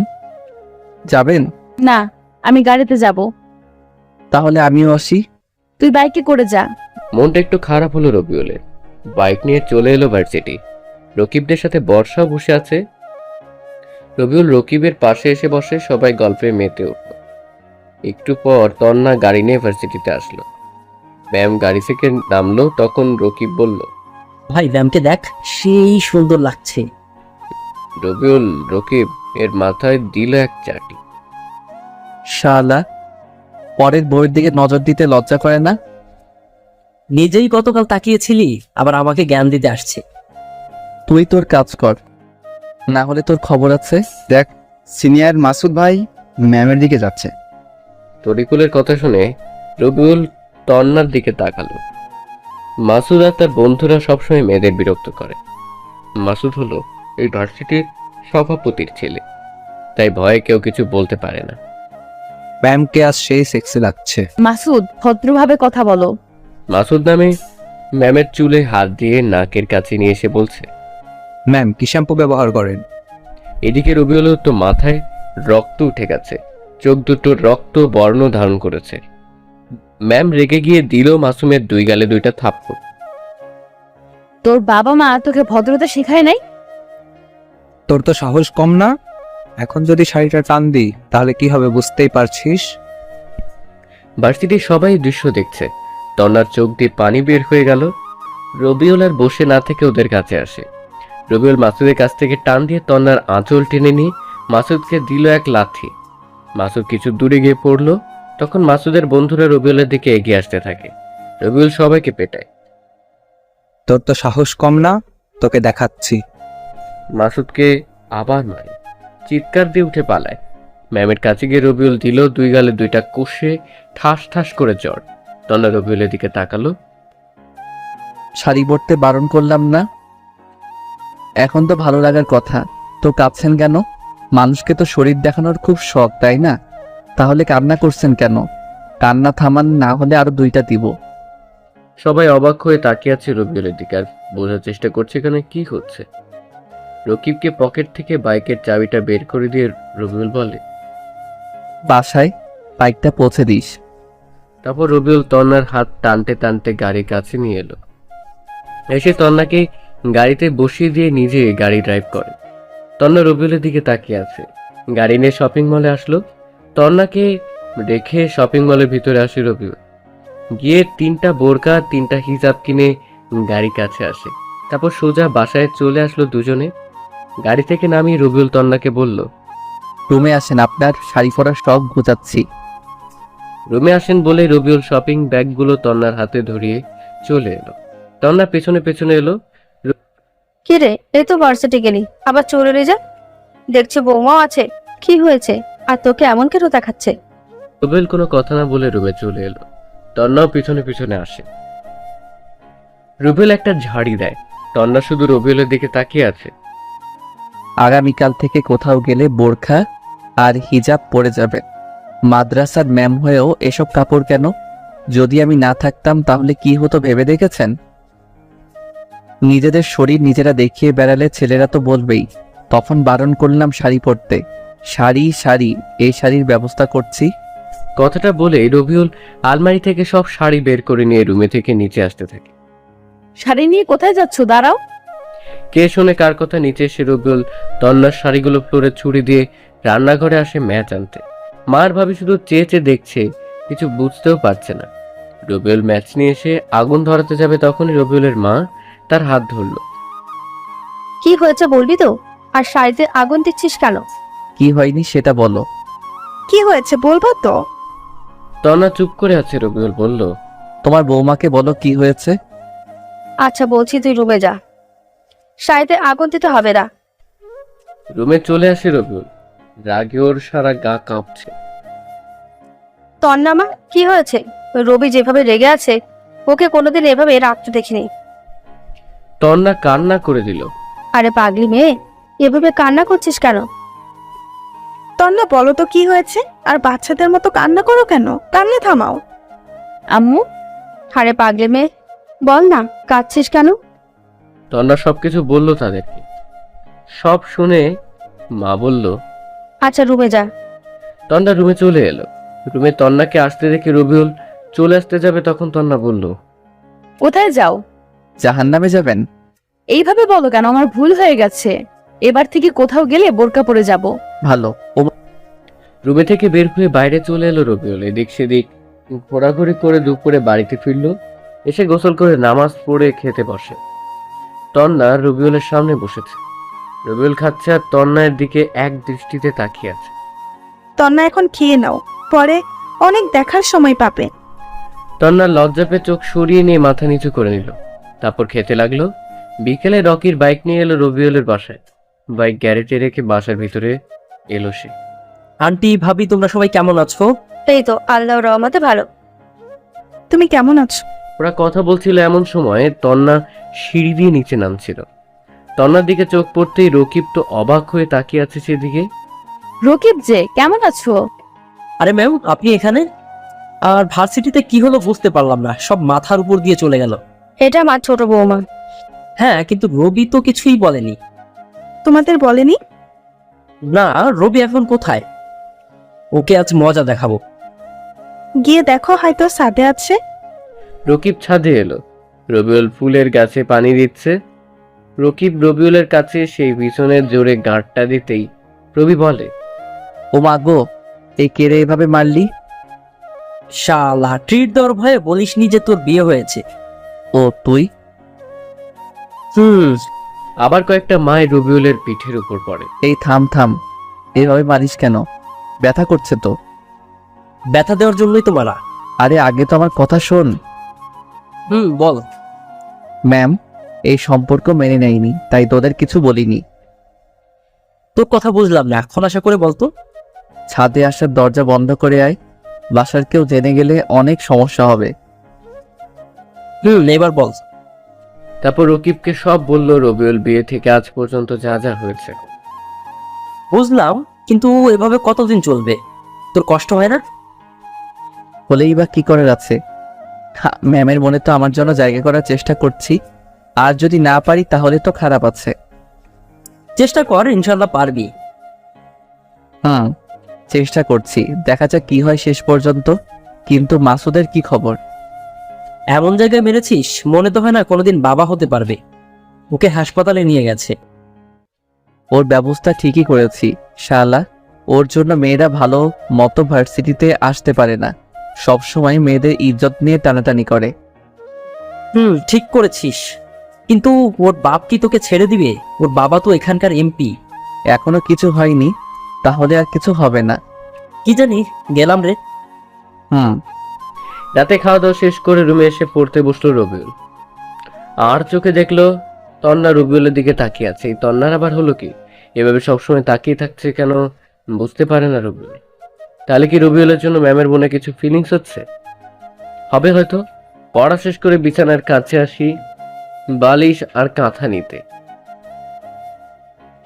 যাবেন? না, আমি গাড়িতে যাব। তাহলে আমিও আসি। তুই বাইকে করে যা। মনটা একটু খারাপ হলো রবিউলের। বাইক নিয়ে চলে এলো ভার্সিটি। রকিবদের সাথে বর্ষাও বসে আছে। রবিউল রকিবের পাশে এসে বসে। সবাই গল্পে মেতে উঠল। একটু পর তন্না গাড়ি নিয়ে ভার্সিটিতে আসলো। ম্যাম গাড়ি থেকে নামলো। তখন রকিব বলল, ভাই ম্যামকে দেখ, সেই সুন্দর লাগছে। রবিউল রকিব এর মাথায় দিল এক চাটি। শালা, পরের বইয়ের দিকে নজর দিতে লজ্জা করে না? নিজেই গতকাল তাকিয়েছিলি, আবার আমাকে জ্ঞান দিতে আসছে। তুই তোর কাজ কর, না হলে তোর খবর আছে। দেখ, সিনিয়র মাসুদ ভাই ম্যামের দিকে যাচ্ছে। তরিকুলের কথা শুনে রবিউল তন্নার দিকে তাকালো। মাসুদ আর তার বন্ধুরা সবসময় মেয়েদের বিরক্ত করে। মাসুদ হলো এই ভার্সিটির সভাপতির ছেলে, তাই ভয়ে কেউ কিছু বলতে পারে না। ম্যামকে আজ সেই সেক্সি লাগছে। মাসুদ, ভদ্রভাবে কথা বলো। মাসুদ নামে ম্যামের চুলে হাত দিয়ে নাকের কাছে নিয়ে এসে বলছে, ম্যাম কি শ্যাম্পু ব্যবহার করেন? এদিকে রবিউলের তো মাথায় রক্ত উঠে গেছে, চোখ দুটো রক্ত বর্ণ ধারণ করেছে। ম্যাম রেগে গিয়ে দিল মাসুমের দুই গালে দুইটা থাপ্পড়। তোর বাবা মা তোকে ভদ্রতা শেখায় নাই? তোর তো সাহস কম না? এখন যদি শাড়িটা টান দিই তাহলে কি হবে বুঝতেই পারছিস। ভার্সিটির সবাই দৃশ্য দেখছে। তন্নার চোখ দিয়ে পানি বের হয়ে গেল। রবিউল আর বসে না থেকে ওদের কাছে আসে। রবিউল মাসুদের কাছ থেকে টান দিয়ে তন্নার আঁচল টেনে নিয়ে মাসুদকে দিল এক লাথি। মাসুদ কিছু দূরে গিয়ে পড়লো। তখন মাসুদের বন্ধুরা রবিউলের দিকে এগিয়ে আসতে থাকে। রবিউল সবাইকে পেটায়। তোর তো সাহস কম না, তোকে দেখাচ্ছি। মাসুদকে আবার মারে, চিৎকার দিয়ে উঠে পালায়। ম্যামের কাছে গিয়ে রবিউল দিল দুই গালে দুইটা কষে ঠাস ঠাস করে জ্বর। তন্না রবিউলের দিকে তাকালো। শাড়ি পরতে বারণ করলাম না? এখন তো ভালো লাগার কথা, তো কাঁদছেন কেন? মানুষকে তো শরীর দেখানোর খুব শখ, তাই না? তাহলে কান্না করছেন কেন? কান্না থামান, না হলে আরো দুইটা দিব। সবাই অবাক হয়ে তাকিয়ে আছে রবিউলের দিকে আর বোঝার চেষ্টা করছে এখানে কি হচ্ছে। রকিবকে পকেট থেকে বাইকের চাবিটা বের করে দিয়ে রবিউল বলে, বাসায় বাইকটা পৌঁছে দিস। তারপর রবিউল তন্নার হাত টানতে টানতে গাড়ির কাছে নিয়ে এলো। এসে তন্নাকে গাড়িতে বসিয়ে দিয়ে নিজে গাড়ি ড্রাইভ করে। তন্না রবিউলের দিকে তাকিয়ে আছে। গাড়ি নিয়ে শপিং মলে আসলো। তন্নাকে রেখে শপিং মলের ভিতরে আসে রবিউল। গিয়ে 3টা বোরকা 3টা হিজাব কিনে গাড়ির কাছে আসে। তারপর সোজা বাসায় চলে আসলো দুজনে। গাড়ি থেকে নামিয়ে রবিউল তন্নাকে বলল, রুমে আসেন, আপনার শাড়ি পরার শখ ঘুচাচ্ছি। রুমে আসেন বলে রবিউল শপিং ব্যাগগুলো তন্নার হাতে ধরিয়ে চলে এলো। তন্না পেছনে পেছনে এলো। কি রে, এই তো ভার্সিটি গেলি, আবার চলে রে যা। দেখছি বৌমাও আছে, কি হয়েছে আর তোকে এমন কেন দেখাচ্ছে? রবিউল কোনো কথা না বলে রুমে চলে এলো। তন্নাও পিছনে পিছনে আসে। রুবেল একটা ঝাড়ি দেয়। তন্না শুধু রবিউলের দিকে তাকিয়ে আছে। আগামীকাল থেকে কোথাও গেলে বোরখা আর হিজাব পরে যাবে। মাদ্রাসার ম্যাম হয়েও এসব কাপড় কেন? যদি আমি না থাকতাম তাহলে কি হতো ভেবে দেখেছেন? নিজেদের শরীর নিজেরা দেখিয়ে বেড়ালে ছেলেরা তো বলবেই। তখন বারণ করলাম শাড়ি পরতে। শাড়ি শাড়ি, এই শাড়ির ব্যবস্থা করছি। কথাটা বলে রবিউল আলমারি থেকে সব শাড়ি বের করে নিয়ে রুমে থেকে নিচে আসতে থাকে। শাড়ি নিয়ে কোথায় যাচ্ছ? দাঁড়াও। কে শুনে কার কথা নিচে এসে রবিউল তন্নার শাড়িগুলো ফ্লোরে ছুরি দিয়ে রান্নাঘরে আসে ম্যাচ আনতে। মার ভাবি শুধু চেয়ে চেয়ে দেখছে, কিছু বুঝতেও পারছে না। রবিউল ম্যাচ নিয়ে এসে আগুন ধরাতে যাবে, তখনই রবিউলের মা তার হাত ধরল। কি হয়েছে বলবি তো? আর শাড়িতে আগুন দিচ্ছিস কেন? কি হয়নি সেটা বলো। কি হয়েছে বলবো তো? তন্না চুপ করে আছে। রবিউল বলল, তোমার বৌমাকে বলো কি হয়েছে। আচ্ছা বলছি, তুই রুমে যা, শাড়িতে আগুন দিতে হবে না। রুমে চলে আসে রবিউল। রাগে ওর সারা গা কাঁপছে। তন্নামা, কি হয়েছে? রবি যেভাবে রেগে আছে, ওকে কোনোদিন এভাবে রাখতে দেখিনি। তন্না কান্না করে দিল। আরে পাগলি মেয়ে, এভাবে কান্না করছিস কেন? তন্না বলো তো কি হয়েছে? আর বাচ্চাদের মতো কান্না করো কেন? কান্না থামাও। আম্মু, আরে পাগলি মেয়ে, বল না কাঁদছিস কেন? তন্না সবকিছু বলল তাদেরকে। সব শুনে মা বলল, আচ্ছা রুমে যা। তন্না রুমে চলে এলো। রুমে তন্নাকে আসতে দেখে রবিউল চলে আসতে যাবে, তখন তন্না বলল, কোথায় যাও? জাহান্নামে যাবেন? এইভাবে বলো কেন? আমার ভুল হয়ে গেছে। এবার থেকে কোথাও গেলে বোরকা পরে যাব। ভালো। ও রুমে থেকে বের হয়ে বাইরে চলে এলো রবিউল। এদিক সেদিক ঘোরাঘুরি করে দুপুরে বাড়িতে ফিরল। এসে গোসল করে নামাজ পড়ে খেতে বসে। তন্না রবিউলের সামনে বসেছে। রবিউল খাচ্ছে আর তন্নার দিকে এক দৃষ্টিতে তাকিয়ে আছে। তন্না এখন খেয়ে নাও, পরে অনেক দেখার সময় পাবে। তন্না লজ্জা পেয়ে চোখ সরিয়ে নিয়ে মাথা নিচু করে নিল। তারপর খেতে লাগলো। বিকেলে রকির বাইক নিয়ে এলো রবিউলের বাসায়। বাইক গ্যারেজে রেখে বাসার ভিতরে এলো সে। আন্টি, ভাবি, তোমরা সবাই কেমন আছো? এই তো আল্লাহর রহমতে ভালো। তুমি কেমন আছো? ওরা কথা বলছিল এমন সময় তন্না সিঁড়ি দিয়ে নিচে নামছিল। তন্নার দিকে চোখ পড়তেই রকিব তো অবাক হয়ে তাকিয়ে আছে সেদিকে। রকিব যে, কেমন আছো? আরে ম্যাম, আপনি এখানে? আর ভার্সিটিতে কি হলো বুঝতে পারলাম না, সব মাথার উপর দিয়ে চলে গেল। এটা আমার ছোট বৌমা। হ্যাঁ, কিন্তু রবি তো কিছুই বলেনি। তোমাদের বলেনি? না, রবি এখন কোথায়? ওকে আজ মজা দেখাবো। গিয়ে দেখো, হয়তো ছাদে আছে। রকিব ছাদে এলো। রবিউল ফুলের গাছে পানি দিচ্ছে। রকিব রবিউলের কাছে সেই পিছনের জোরে গাঁটটা দিতেই রবি বলে, ও মা গো, এই কেড়ে এভাবে মারলি? শালা, ট্রিট দেওয়ার ভয়ে বলিসনি যে তোর বিয়ে হয়েছে। ও তুই? আবার কয়েকটা মায় রবিউলের পিঠের উপর পড়ে। এই থাম থাম, এভাবে মারিস কেন? ব্যথা করছে তো। ব্যথা দেওয়ার জন্যই তো মারা। আরে আগে তো আমার কথা শোন। বল। ম্যাম এই সম্পর্ক মেনে নেয়নি, তাই তোদের কিছু বলিনি। তোর কথা বুঝলাম না, এখন আশা করে বলতো। ছাদে আসার দরজা বন্ধ করে আয়, বাসার কেউ জেনে গেলে অনেক সমস্যা হবে। এবার বল। তারপর রকিবকে সব বলল রবিউল বিয়ে থেকে আজ পর্যন্ত যা যা হয়েছে। বুঝলাম, কিন্তু এভাবে কতদিন চলবে? তোর কষ্ট হয় না? হলেই বা কি করার আছে? ম্যামের মনে তো আমার জন্য জায়গা করার চেষ্টা করছি, আর যদি না পারি তাহলে তো খারাপ আছে। চেষ্টা কর, ইনশাল্লাহ পারবি। চেষ্টা করছি, দেখা যাক কি হয় শেষ পর্যন্ত। কিন্তু মাসুদের কি খবর? এমন জায়গায় মেরেছিস, মনে তো হয় না কোনোদিন বাবা হতে পারবে। ওকে হাসপাতালে নিয়ে গেছে। ওর ব্যবস্থা ঠিকই করেছি শালা। ওর জন্য মেয়েরা ভালো মতো ভার্সিটিতে আসতে পারে না, সব সময় মেয়েদের ইজ্জত নিয়ে টানাটানি করে। ঠিক করেছিস, কিন্তু ওর বাপ কি তোকে ছেড়ে দিবে? ওর বাবা তো এখানকার এমপি। এখনো কিছু হয়নি, তাহলে আর কিছু হবে না। কি জানি, গেলাম রে। হুম। রাতে খাওয়া দাওয়া শেষ করে রুমে এসে পড়তে বসলো রবিউল। আর চোখে দেখলো তন্না রবিউলের দিকে তাকিয়ে আছে। এই তন্নার আবার হলো কি? এভাবে সবসময় তাকিয়ে থাকছে কেন বুঝতে পারে না রবিউল। তাহলে কি রবিউলের জন্য ম্যামের মনে কিছু ফিলিংস হচ্ছে? হবে হয়তো। পড়া শেষ করে বিছানার কাছে আসি বালিশ আর কাঁথা নিতে।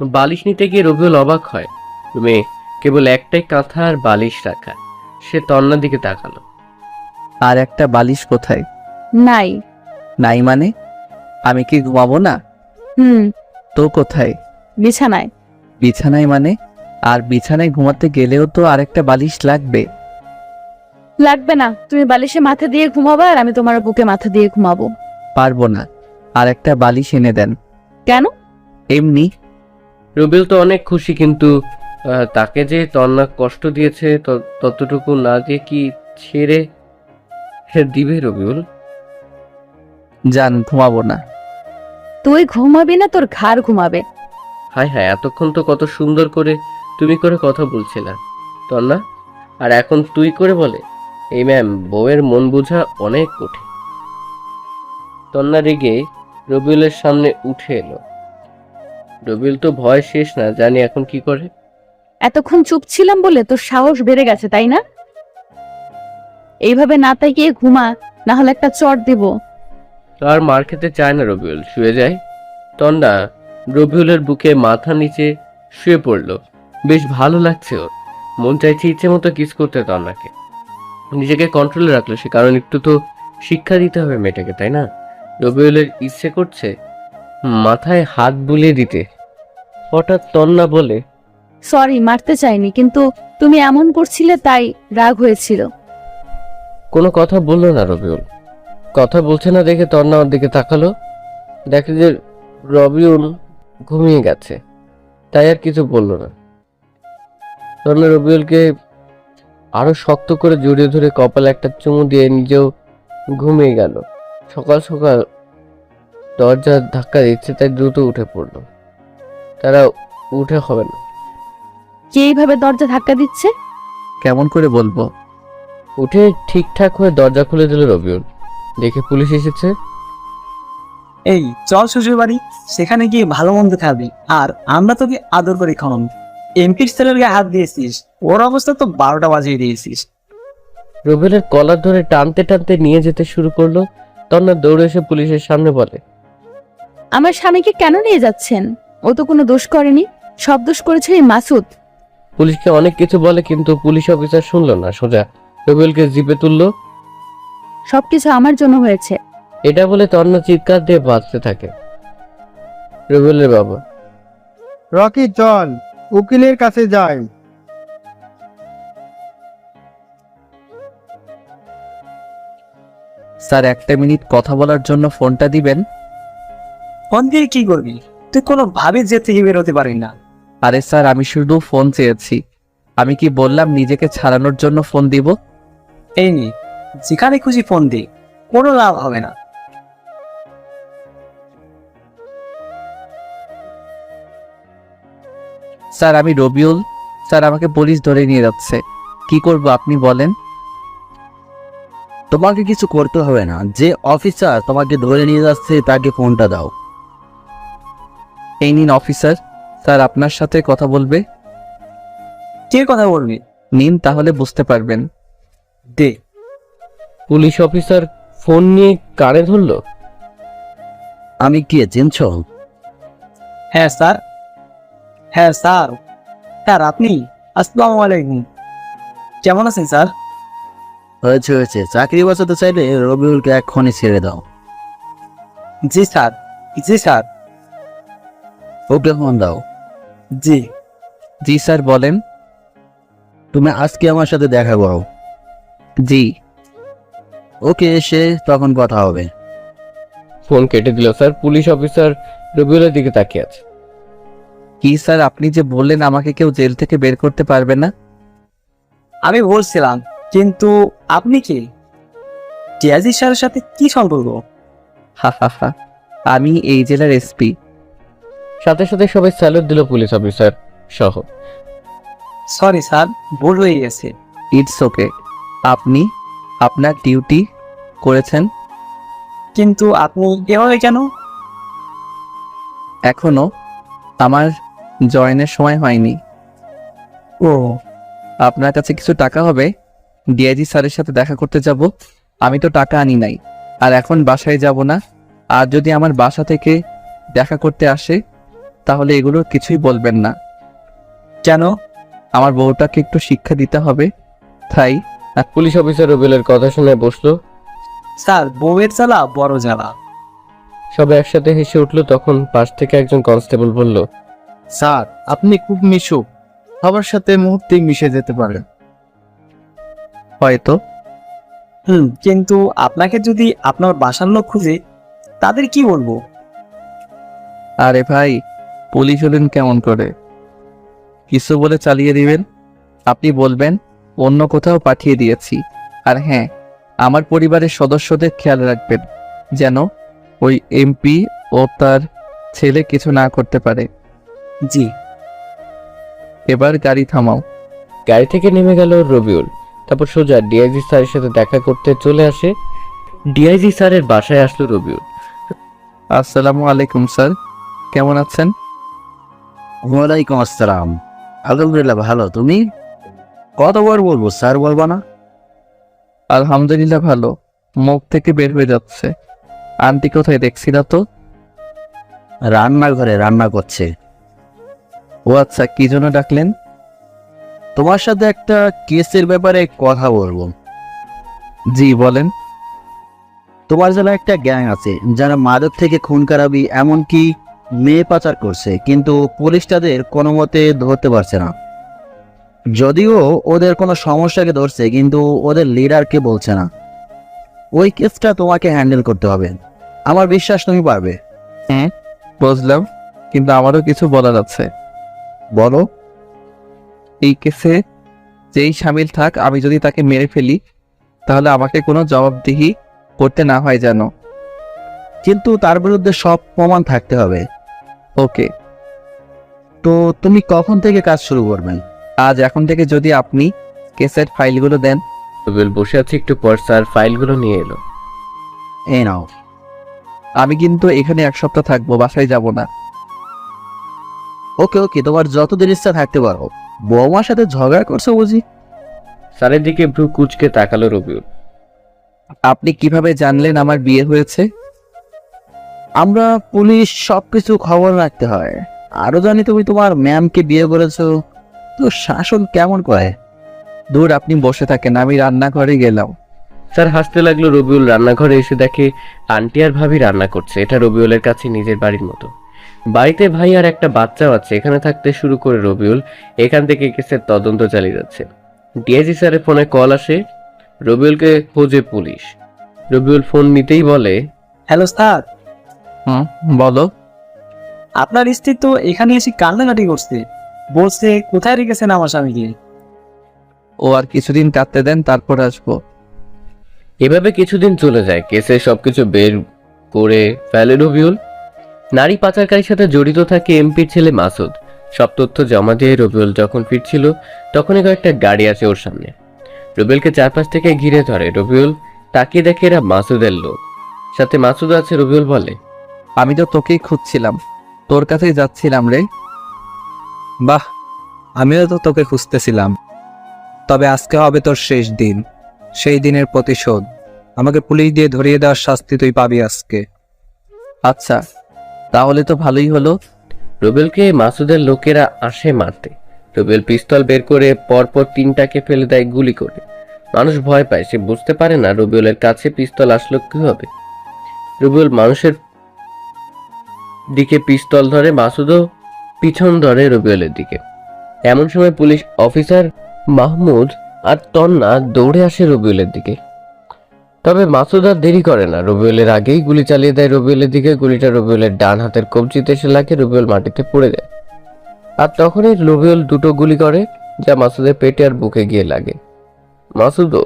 বালিশ নিতে গিয়ে রবিউল অবাক হয়, রুমে কেবল একটাই কাঁথা আর বালিশ রাখা। সে তন্নার দিকে তাকালো। আর একটা বালিশ কোথায়? নাই। নাই মানে? আমি কি ঘুমাবো না? হুম, তো কোথায়? বিছানায়। বিছানায় মানে? আর বিছানায় ঘুমাতে গেলেও তো আরেকটা বালিশ লাগবে। লাগবে না, তুমি বালিশে মাথা দিয়ে ঘুমাবে আর আমি তোমার বুকে মাথা দিয়ে ঘুমাবো। পারবো না, আর একটা বালিশ এনে দেন। কেন? এমনি। রবিউল তো অনেক খুশি, কিন্তু তাকে যে তন্না কষ্ট দিয়েছে ততটুকু না দিয়ে কি ছেড়ে দিবে রবিউল? জান, ঘুমাবো না। তুই ঘুমাবি না, তোর ঘাড় ঘুমাবে। হায় হায়, এতক্ষণ তো কত সুন্দর করে তুমি করে কথা বলছিলাম তন্না, আর এখন তুই করে বলে। এই ম্যাম, বউয়ের মন বোঝা অনেক কঠিন। তন্না রেগে রবিউলের সামনে উঠে এলো। রবিউল তো ভয় শেষ না, জানি এখন কি করে। এতক্ষণ চুপ ছিলাম বলে তোর সাহস বেড়ে গেছে, তাই না? এইভাবে না তাকিয়ে ঘুমা, না হলে একটা চট দিব। আর মার খেতে চায় না রবিউল, শুয়ে যায়। তন্না রবিউলের বুকে মাথা নিচে শুয়ে পড়লো। বেশ ভালো লাগছে ওর। মন চাইছে ইচ্ছে মতো কিস করতে তন্নাকে। নিজেকে কন্ট্রোলে রাখলো সে, কারণ একটু তো শিক্ষা দিতে হবে মেয়েটাকে, তাই না? রবিউলের ইচ্ছে করছে মাথায় হাত বুলিয়ে দিতে। হঠাৎ তন্না বলে, সরি, মারতে চাইনি, কিন্তু তুমি এমন করছিলে তাই রাগ হয়েছিল। কোনো কথা বললো না রবিউল। কথা বলছে না দেখে তন্না ওর দিকে তাকালো। দেখে যে রবিউল ঘুমিয়ে গেছে, তাই আর কিছু বললো না। তন্না রবিউলকে আরো শক্ত করে জড়িয়ে ধরে কপালে একটা চুমু দিয়ে নিজেও ঘুমিয়ে গেল। সকাল সকাল দরজা ধাক্কা দিচ্ছে, তাই দ্রুত উঠে পড়লো। তারা উঠে হবে না। কে এইভাবে দরজা ধাক্কা দিচ্ছে? কেমন করে বলবো? উঠে ঠিকঠাক হয়ে দরজা খুলে দিল রবিউল। দেখে পুলিশ এসেছে। এই চল শ্বশুর বাড়ি, সেখানে গিয়ে ভালো মন্দ খাবি, আর আমরা তোকে আদর করে খাওয়াবো। এমপির ছেলের গায়ে হাত দিয়েছিস, ওর অবস্থা তো 12টা বাজিয়ে দিয়েছিস। রবিউলের কলার ধরে টানতে টানতে নিয়ে যেতে শুরু করলো। তন্না দৌড়ে এসে পুলিশের সামনে বলে, আমার স্বামীকে কেন নিয়ে যাচ্ছেন? ও তো কোনো দোষ করেনি, সব দোষ করেছে এই মাসুদ। পুলিশকে অনেক কিছু বলে, কিন্তু পুলিশ অফিসার শুনলো না। সোজা রবিউলকে জিপে তুললো। সবকিছু আমার জন্য হয়েছে। এটা বলে তন্না চিৎকার দিয়ে বাঁচতে থাকে। রবিউলের বাবা, রকি চল, উকিলের কাছে যাই। স্যার, একটা মিনিট কথা বলার জন্য ফোনটা দিবেন? ফোন দিয়ে কি করবি? তুই কোনো ভাবে যে থেকে বেরোতে পারি না। আরে স্যার, আমি শুধু ফোন চেয়েছি। আমি কি বললাম নিজেকে ছাড়ানোর জন্য ফোন দিব? এই নি, যেখানে খুশি ফোন দে, কোনো লাভ হবে না। স্যার, আমি রবিউল। স্যার, আমাকে পুলিশ ধরে নিয়ে যাচ্ছে। কি করব আপনি বলেন? তোমাকে কিছু করতে হবে না, যে অফিসার তোমাকে ধরে নিয়ে যাচ্ছে তাকে ফোনটা দাও। এই নিন অফিসার। স্যার আপনার সাথে কথা বলবে। কে কথা বলবি? নিন, তাহলে বুঝতে পারবেন। দে। পুলিশ অফিসার ফোন নিয়ে কানে ধরলো। আমি কে চিনছো? হ্যাঁ স্যার। হ্যাঁ স্যার। স্যার আপনি? আসসালামু আলাইকুম। কেমন আছেন স্যার? হয়েছে হয়েছে, চাকরি বাঁচাতে চাইলে রবিউলকে এক্ষুনি ছেড়ে দাও। জি স্যার। জি স্যার। ওকে ফোন দাও। জি। জি স্যার, বলেন। তুমি আজকে আমার সাথে দেখা করো। জি। ওকে, এসে তখন কথা হবে। ফোন কেটে দিল স্যার। পুলিশ অফিসার রবিউলের দিকে তাকিয়ে আছে। কি স্যার, আপনি যে বললেন আমাকে কেউ জেল থেকে বের করতে পারবে না? আমি বলছিলাম, কিন্তু আপনি কি? টিয়াজি স্যারের সাথে কি সম্পর্ক? হা হা হা, আমি এই জেলার এসপি। সাথে সাথে সবাই স্যালুট দিল, পুলিশ অফিসার সহ। সরি স্যার, ভুল হয়ে গেছে। It's okay. আপনি আপনার ডিউটি করেছেন, কিন্তু আপনি এভাবে কেন? এখনো আমার জয়েনের সময় হয়নি। ও, আপনার কাছে কিছু টাকা হবে? ডিআইজি স্যারের সাথে দেখা করতে যাব। আমি তো টাকা আনি নাই, আর এখন বাসায় যাব না। আর যদি আমার বাসা থেকে দেখা করতে আসে তাহলে এগুলো কিছুই বলবেন না। কেন? আমার বউটাকে একটু শিক্ষা দিতে হবে, তাই। পুলিশ অফিসার রবিউলের কথা শুনে বসলো। স্যার, বউয়ের জ্বালা বড় জ্বালা। সবাই একসাথে হেসে উঠলো। তখন পাশ থেকে একজন কনস্টেবল বলল, স্যার আপনি খুব মিশুক, সবার সাথে মুহূর্তেই মিশে যেতে পারেন। হয়তো। কিন্তু আপনাকে যদি আপনার বাসার লোক খুঁজে, তাদের কি বলবো? আরে ভাই, পুলিশ হলেন কেমন করে? কিছু বলে চালিয়ে দিবেন। আপনি বলবেন অন্য কোথাও পাঠিয়ে দিয়েছি। আর হ্যাঁ, আমার পরিবারের সদস্যদের খেয়াল রাখবেন যেন ওই এমপি ও তার ছেলে কিছু না করতে পারে। জি। এবার গাড়ি থামাও। গাড়ি থেকে নেমে গেল রবিউল। তারপর সোজা ডিআইজি স্যারের সাথে দেখা করতে চলে আসে। ডিআইজি স্যারের বাসায় আসলো রবিউল। আসসালামু আলাইকুম স্যার, কেমন আছেন? ওয়ালাইকুম আসসালাম। আলহামদুলিল্লাহ ভালো, তুমি? কতবার বলবো স্যার বলবা না? আলহামদুলিল্লাহ ভালো, মুখ থেকে বের হয়ে যাচ্ছে। আন্টি কোথায় দেখছি না তো? রান্নাঘরে রান্না করছে। ও আচ্ছা, কি জন্য ডাকলেন? তোমার সাথে একটা কেসের ব্যাপারে কথা বলবো। জি বলেন। তোমার জেলায় একটা গ্যাং আছে যারা মাদক থেকে খুন খারাপি এমনকি মেয়ে পাচার করছে, কিন্তু পুলিশ তাদের কোনো মতে ধরতে পারছে না। যদিও ওদের কোনো সমস্যাকে ধরছে, কিন্তু ওদের লিডারকে বলছে না। ওই কেসটা তোমাকে হ্যান্ডেল করতে হবে। আমার বিশ্বাস তুমি পারবে। বুঝলাম, কিন্তু আমারও কিছু বলার আছে। বলো। এই কেসে যেই সামিল থাক, আমি যদি তাকে মেরে ফেলি তাহলে আমাকে কোনো জবাবদিহি করতে না হয় যেন। কিন্তু তার বিরুদ্ধে সব প্রমাণ থাকতে হবে। ওকে। তো তুমি কখন থেকে কাজ শুরু করবেন? আজ, এখন থেকে যদি আপনি কেসের ফাইলগুলো দেন। রবিউল বসে আছে, একটু পর স্যার ফাইলগুলো নিয়ে এলো। এই নাও। আমি কিন্তু এখানে 1 সপ্তাহ থাকবো, বাসায় যাব না। ওকে ওকে, তোমার যতদিন ইচ্ছা থাকতে পারো। বৌমার সাথে ঝগড়া করছো বুঝি? স্যারের দিকে ভ্রু কুচকে তাকালো রবিউল। আপনি কিভাবে জানলেন আমার বিয়ে হয়েছে? আমরা পুলিশ সবকিছু খবর রাখতে হয়। আরো জানি তুমি তোমার ম্যামকে বিয়ে করেছো। তো শাসন কেমন করে? দূর, আপনি বসে থাকেন, আমি রান্নাঘরে গেলাম। স্যার হাসতে লাগলো। রবিউল রান্নাঘরে এসে দেখে আন্টি আর ভাবি রান্না করছে। এটা রবিউলের কাছে নিজের বাড়ির মতো। বাড়িতে ভাই আর একটা বাচ্চাও আছে। এখানে থাকতে শুরু করে রবিউল এখান থেকে কেসের তদন্ত চালিয়ে যাচ্ছে। ডিআইজি স্যারের ফোনে কল আসে। রবিউলকে খোঁজে পুলিশ। রবিউল ফোন নিতেই বলে, হ্যালো স্যার। বলো। আপনার স্ত্রী তো এখানে এসে কান্নাকাটি করছে, বলছে কোথায় রেখেছেন আমার স্বামীকে। ও আর কিছুদিন কাটতে দেন, তারপর আসবো। এভাবে কিছুদিন চলে যায়। কেসে সবকিছু বের করে ফেলে রবিউল। নারী পাচারকারীর সাথে জড়িত থাকে এমপির ছেলে মাসুদ। সব তথ্য জমা দিয়ে রবিউল যখন ফিরছিল তখনই কয়েকটা গাড়ি আসে ওর সামনে। রবিউলকে চারপাশ থেকে ঘিরে ধরে। রবিউল তাকিয়ে দেখে এরা মাসুদের লোক, সাথে মাসুদ আছে। রবিউল বলে, আমি তো তোকেই খুঁজছিলাম, তোর কাছেই যাচ্ছিলাম রে। বাহ, আমিও তো তোকে খুঁজতেছিলাম। তবে আজকে হবে তোর শেষ দিন। সেই দিনের প্রতিশোধ। আমাকে পুলিশ দিয়ে ধরিয়ে দেওয়ার শাস্তি তুই পাবি আজকে। আচ্ছা, তাহলে তো ভালোই হলো। রবিউলকে মাসুদের লোকেরা আসে মারতে। রবিউল পিস্তল বের করে পরপর 3টাকে ফেলে দেয় গুলি করে। মানুষ ভয় পায়। সে বুঝতে পারে না রবিউলের কাছে পিস্তল আসলো কিভাবে। রবিউল মানুষের দিকে পিস্তল ধরে, মাসুদও পিছন ধরে রবিউলের দিকে। এমন সময় পুলিশ অফিসার মাহমুদ আর তন্না দৌড়ে আসে রবিউলের দিকে। তবে মাসুদ আর দেরি করে না, রবিউলের আগেই গুলি চালিয়ে দেয় রবিউলের দিকে। গুলিটা রবিউলের ডান হাতের কবজিতে এসে লাগে। রবিউল মাটিতে পড়ে যায়। আর তখনই রবিউল 2টো গুলি করে, যা মাসুদের পেটে আর বুকে গিয়ে লাগে। মাসুদও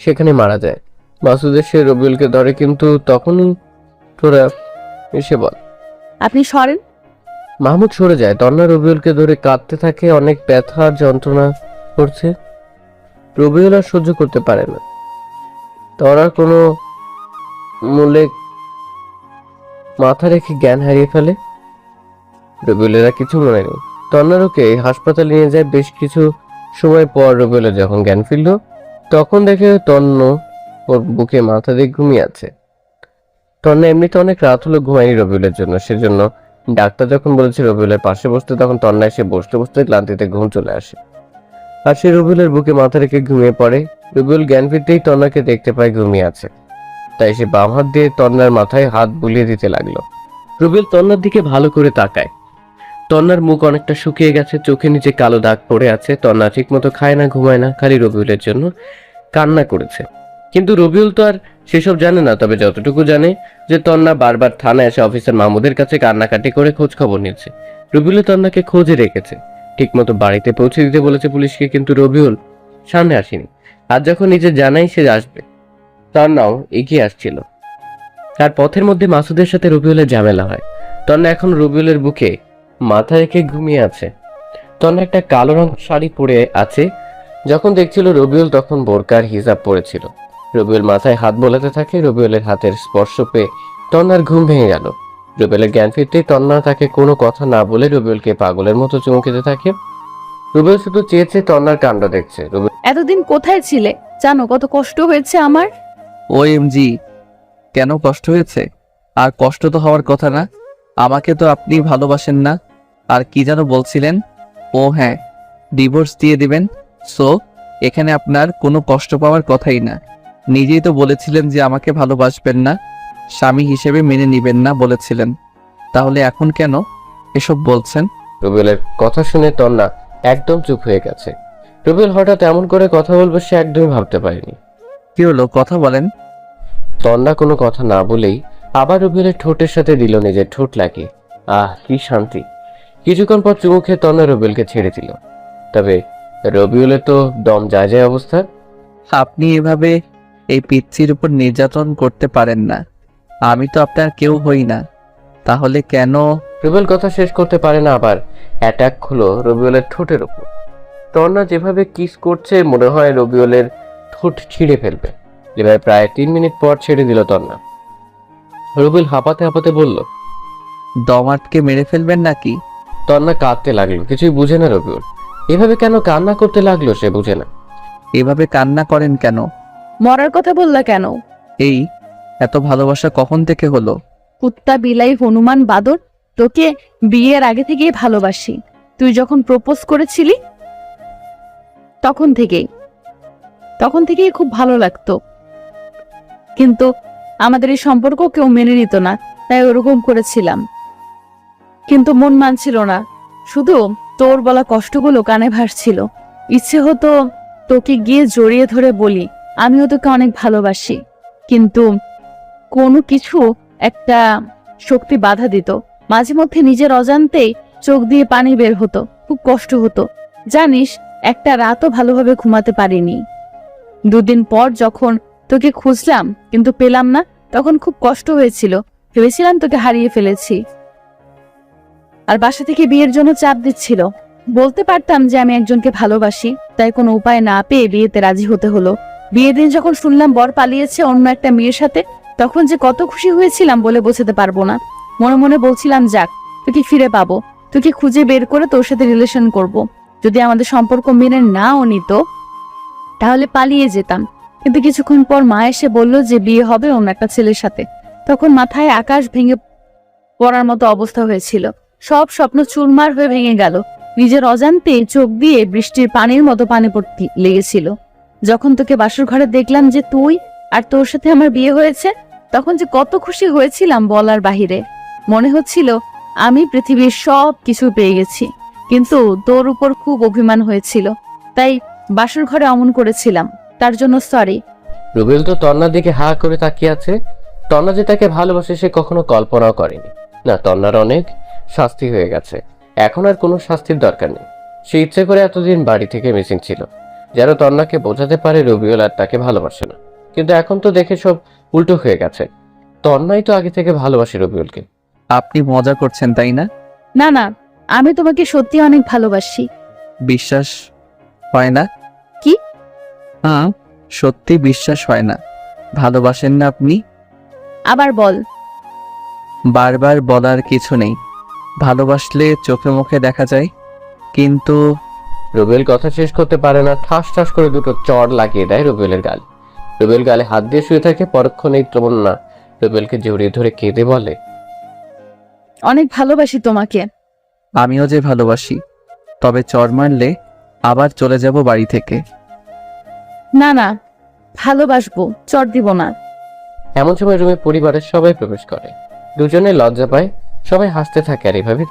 সেখানে মারা যায়। মাসুদের সে রবিউলকে ধরে, কিন্তু তখনই তোরা এসে বল, আপনি সরেন। মাহমুদ সরে যায়। তন্না রবিউলকে ধরে কাঁদতে থাকে, অনেক ব্যথা আর যন্ত্রণা করছে। রবিউল আর সহ্য করতে পারে না। তন্নার কোনো মূল্যে মাথা রেখে জ্ঞান হারিয়ে ফেলে। রবিউলের আর কিছু মনে নেই। তন্নার ওকে হাসপাতালে নিয়ে যায়। বেশ কিছু সময় পর রবিউলের যখন জ্ঞান ফিরল, তখন দেখে তন্ন ওর বুকে মাথা দিয়ে ঘুমিয়ে আছে। তন্না এমনিতে অনেক রাত হলো ঘুমায়নি রবিউলের জন্য। সেজন্য ডাক্তার যখন বলেছে রবিউলের পাশে বসতে, তখন তন্না এসে বসতে বসতে ক্লান্তিতে ঘুম চলে আসে আর সে রবিউলের বুকে মাথা রেখে ঘুমিয়ে পড়ে। রবিউল জ্ঞান ফিরতেই তন্নাকে দেখতে পায় ঘুমিয়ে আছে, তাই সে বাম হাত দিয়ে তন্নার মাথায় হাত বুলিয়ে দিতে লাগলো। রবিউল তন্নার দিকে ভালো করে তাকায়। তন্নার মুখ অনেকটা শুকিয়ে গেছে, চোখের নিচে কালো দাগ পড়ে আছে। তন্না ঠিক মতো খায় না, ঘুমায় না, খালি রবিউলের জন্য কান্না করেছে। কিন্তু রবিউল তো আর সেসব জানে না। তবে যতটুকু জানে যে তন্না বারবার থানায় এসে অফিসার মাহমুদের কাছে কান্নাকাটি করে খোঁজ খবর নিয়েছে। রবিউল তন্নাকে খোঁজে রেখেছে, ঠিকমতো বাড়িতে পৌঁছে দিতে বলেছে পুলিশকে, কিন্তু রবিউল সামনে আসেনি। আজ যখন নিজে জানাই সে আসবে, তন্নাও এগিয়ে আসছিল। তার পথের মধ্যে মাসুদের সাথে রবিউলের ঝামেলা হয়। তন্না এখন রবিউলের বুকে মাথা রেখে ঘুমিয়ে আছে। তন্না একটা কালো রঙ শাড়ি পরে আছে। যখন দেখছিল রবিউল, তখন বোরকার হিজাব পরেছিল। রবিউল মাথায় হাত বোলাতে থাকে। রবিউলের হাতের স্পর্শ পেয়ে তন্নার ঘুম ভেঙে গেল। রবিউলের জ্ঞান ফিরতেই তন্না তাকে কোনো কথা না বলে রবিউলকে পাগলের মতো চুমু খেতে থাকে। রবিউল শুধু চেয়েছে তন্নার কাণ্ড দেখছে। রবিউল এতদিন কোথায় ছিলে? জানো কত কষ্ট হয়েছে আমার? OMG, কেন কষ্ট হয়েছে? আর কষ্ট তো হওয়ার কথা না। আমাকে তো আপনি ভালোবাসেন না। আর কি যেন বলছিলেন? ও হ্যাঁ, ডিভোর্স দিয়ে দিবেন। সো এখানে আপনার কোনো কষ্ট পাওয়ার কথাই না। নিজেই তো বলেছিলেন যে আমাকে ভালোবাসবেন না, স্বামী হিসেবে মেনে নিবেন না বলেছিলেন। তাহলে এখন কেন এসব বলছেন? রবিউলের কথা শুনে তন্না একদম চুপ হয়ে গেছে। রবিউল হঠাৎ এমন করে কথা বলবে সে একদমই ভাবতে পারেনি। কি হলো, কথা বলেন। তন্না কোনো কথা না বলেই আবার রবিউলের ঠোঁটের সাথে দিল নিজের ঠোঁট লাগিয়ে। আহ, কি শান্তি! কিছুক্ষণ পর চুমু খেয়ে তন্না রবিউলকে ছেড়ে দিল। তবে রবিউলের তো দম যায় যায় অবস্থা। আপনি এভাবে এই পিচ্ছির উপর নির্যাতন করতে পারেন না। আমি তো আপনার কেউ হই না। তাহলে কেন? রবিউল কথা শেষ করতে পারে না, আবার অ্যাটাক হলো রবিউলের ঠোঁটের উপর। তন্না যেভাবে কিস করছে মনে হয় রবিউলের ঠোঁট ছিঁড়ে ফেলবে। যেভাবে প্রায় 3 মিনিট পর ছেড়ে দিল তন্না। রবিউল হাঁপাতে হাঁপাতে বলল, দম আটকে মেরে ফেলবেন নাকি? তন্না কাঁদতে লাগলো। কিছুই বুঝে না রবিউল। এভাবে কেন কান্না করতে লাগলো সে বুঝে না। এভাবে কান্না করেন কেন? মরার কথা বললা কেন? এই এত ভালোবাসা কখন থেকে হলো? কুত্তা, বিলাই, হনুমান, বাদর, তোকে বিয়ের আগে থেকেই ভালোবাসি। তুই যখন প্রপোজ করেছিলি তখন থেকেই খুব ভালো লাগতো। কিন্তু আমাদের এই সম্পর্ক কেউ মেনে নিত না, তাই ওরকম করেছিলাম। কিন্তু মন মানছিল না। শুধু তোর বলা কষ্টগুলো কানে ভাসছিল। ইচ্ছে হতো তোকে গিয়ে জড়িয়ে ধরে বলি আমিও তোকে অনেক ভালোবাসি, কিন্তু কোনো কিছু একটা শক্তি বাধা দিত। মাঝে মধ্যে নিজের অজান্তেই চোখ দিয়ে পানি বের হতো, খুব কষ্ট হতো। জানিস, একটা রাতও ভালোভাবে ঘুমাতে পারিনি। 2 দিন পর যখন তোকে খুঁজলাম কিন্তু পেলাম না, তখন খুব কষ্ট হয়েছিল। ভেবেছিলাম তোকে হারিয়ে ফেলেছি। আর বাসা থেকে বিয়ের জন্য চাপ দিচ্ছিল। বলতে পারতাম যে আমি একজনকে ভালোবাসি, তাই কোনো উপায় না পেয়ে বিয়েতে রাজি হতে হলো। বিয়ের দিন যখন শুনলাম বর পালিয়েছে অন্য একটা মেয়ের সাথে, তখন যে কত খুশি হয়েছিলাম বলে বোঝাতে পারবো না। মনে মনে বলছিলাম, যাক, তোকে ফিরে পাবো, তোকে খুঁজে বের করে তোর সাথে রিলেশন করব। যদি আমাদের সম্পর্ক মেনে নাও নিত তাহলে পালিয়ে যেতাম। কিন্তু কিছুক্ষণ পর মা এসে বলল যে বিয়ে হবে অন্য একটা ছেলের সাথে। তখন মাথায় আকাশ ভেঙে পড়ার মতো অবস্থা হয়েছিল। সব স্বপ্ন চুরমার হয়ে ভেঙে গেল। নিজের অজান্তে চোখ দিয়ে বৃষ্টির পানির মতো পানি পড়তে লেগেছিল। যখন তোকে বাসর ঘরে দেখলাম যে তুই আর তোর সাথে আমার বিয়ে হয়েছে, তখন যে কত খুশি হয়েছিলাম বলার বাহিরে। মনে হচ্ছিল আমি পৃথিবীর সব কিছু পেয়ে গেছি। কিন্তু তোর উপর খুব অভিমান হয়েছিল, তাই বাসর ঘরে অমন করেছিলাম। তার জন্য সরি। রবিউল তো তন্নার দিকে হা করে তাকিয়ে আছে। তন্না যে তাকে ভালোবাসে সে কখনো কল্পনাও করেনি। না, তন্নার অনেক শাস্তি হয়ে গেছে, এখন আর কোনো শাস্তির দরকার নেই। সে ইচ্ছে করে এতদিন বাড়ি থেকে মিসিং ছিল, যেন তন্নাকে বোঝাতে পারে রবিউল আর তাকে ভালোবাসে না। কিন্তু এখন তো দেখে সব উল্টো হয়ে গেছে। তন্নাই তো আগে থেকে ভালোবাসে রবিউলকে। আপনি মজা করছেন তাই না? না না, আমি তোমাকে সত্যি অনেক ভালোবাসি। বিশ্বাস হয় না? কি? সত্যি বিশ্বাস হয় না। ভালোবাসেন না আপনি? আবার বল। বারবার বলার কিছু নেই। ভালোবাসলে চোখে মুখে দেখা যায়, কিন্তু রুবেল কথা শেষ করতে পারে না, ঠাস ঠাস করে দুটো চড় লাগিয়ে দেয় রুবেলের গাল। রুবেল গালে হাত দিয়ে শুয়ে থাকে। পরক্ষণেই তমন্না রুবেলকে জড়িয়ে ধরে কেঁদে বলে, অনেক ভালোবাসি তোমাকে। আমিও যে ভালোবাসি, তবে চড় মারলে আবার চলে যাব বাড়ি থেকে। না না, ভালোবাসবো, চট দিব না। এমন সময় রুমে পরিবারের সবাই প্রবেশ করে। দুজনে লজ্জা পায়, সবাই হাসতে থাকে আর এভাবে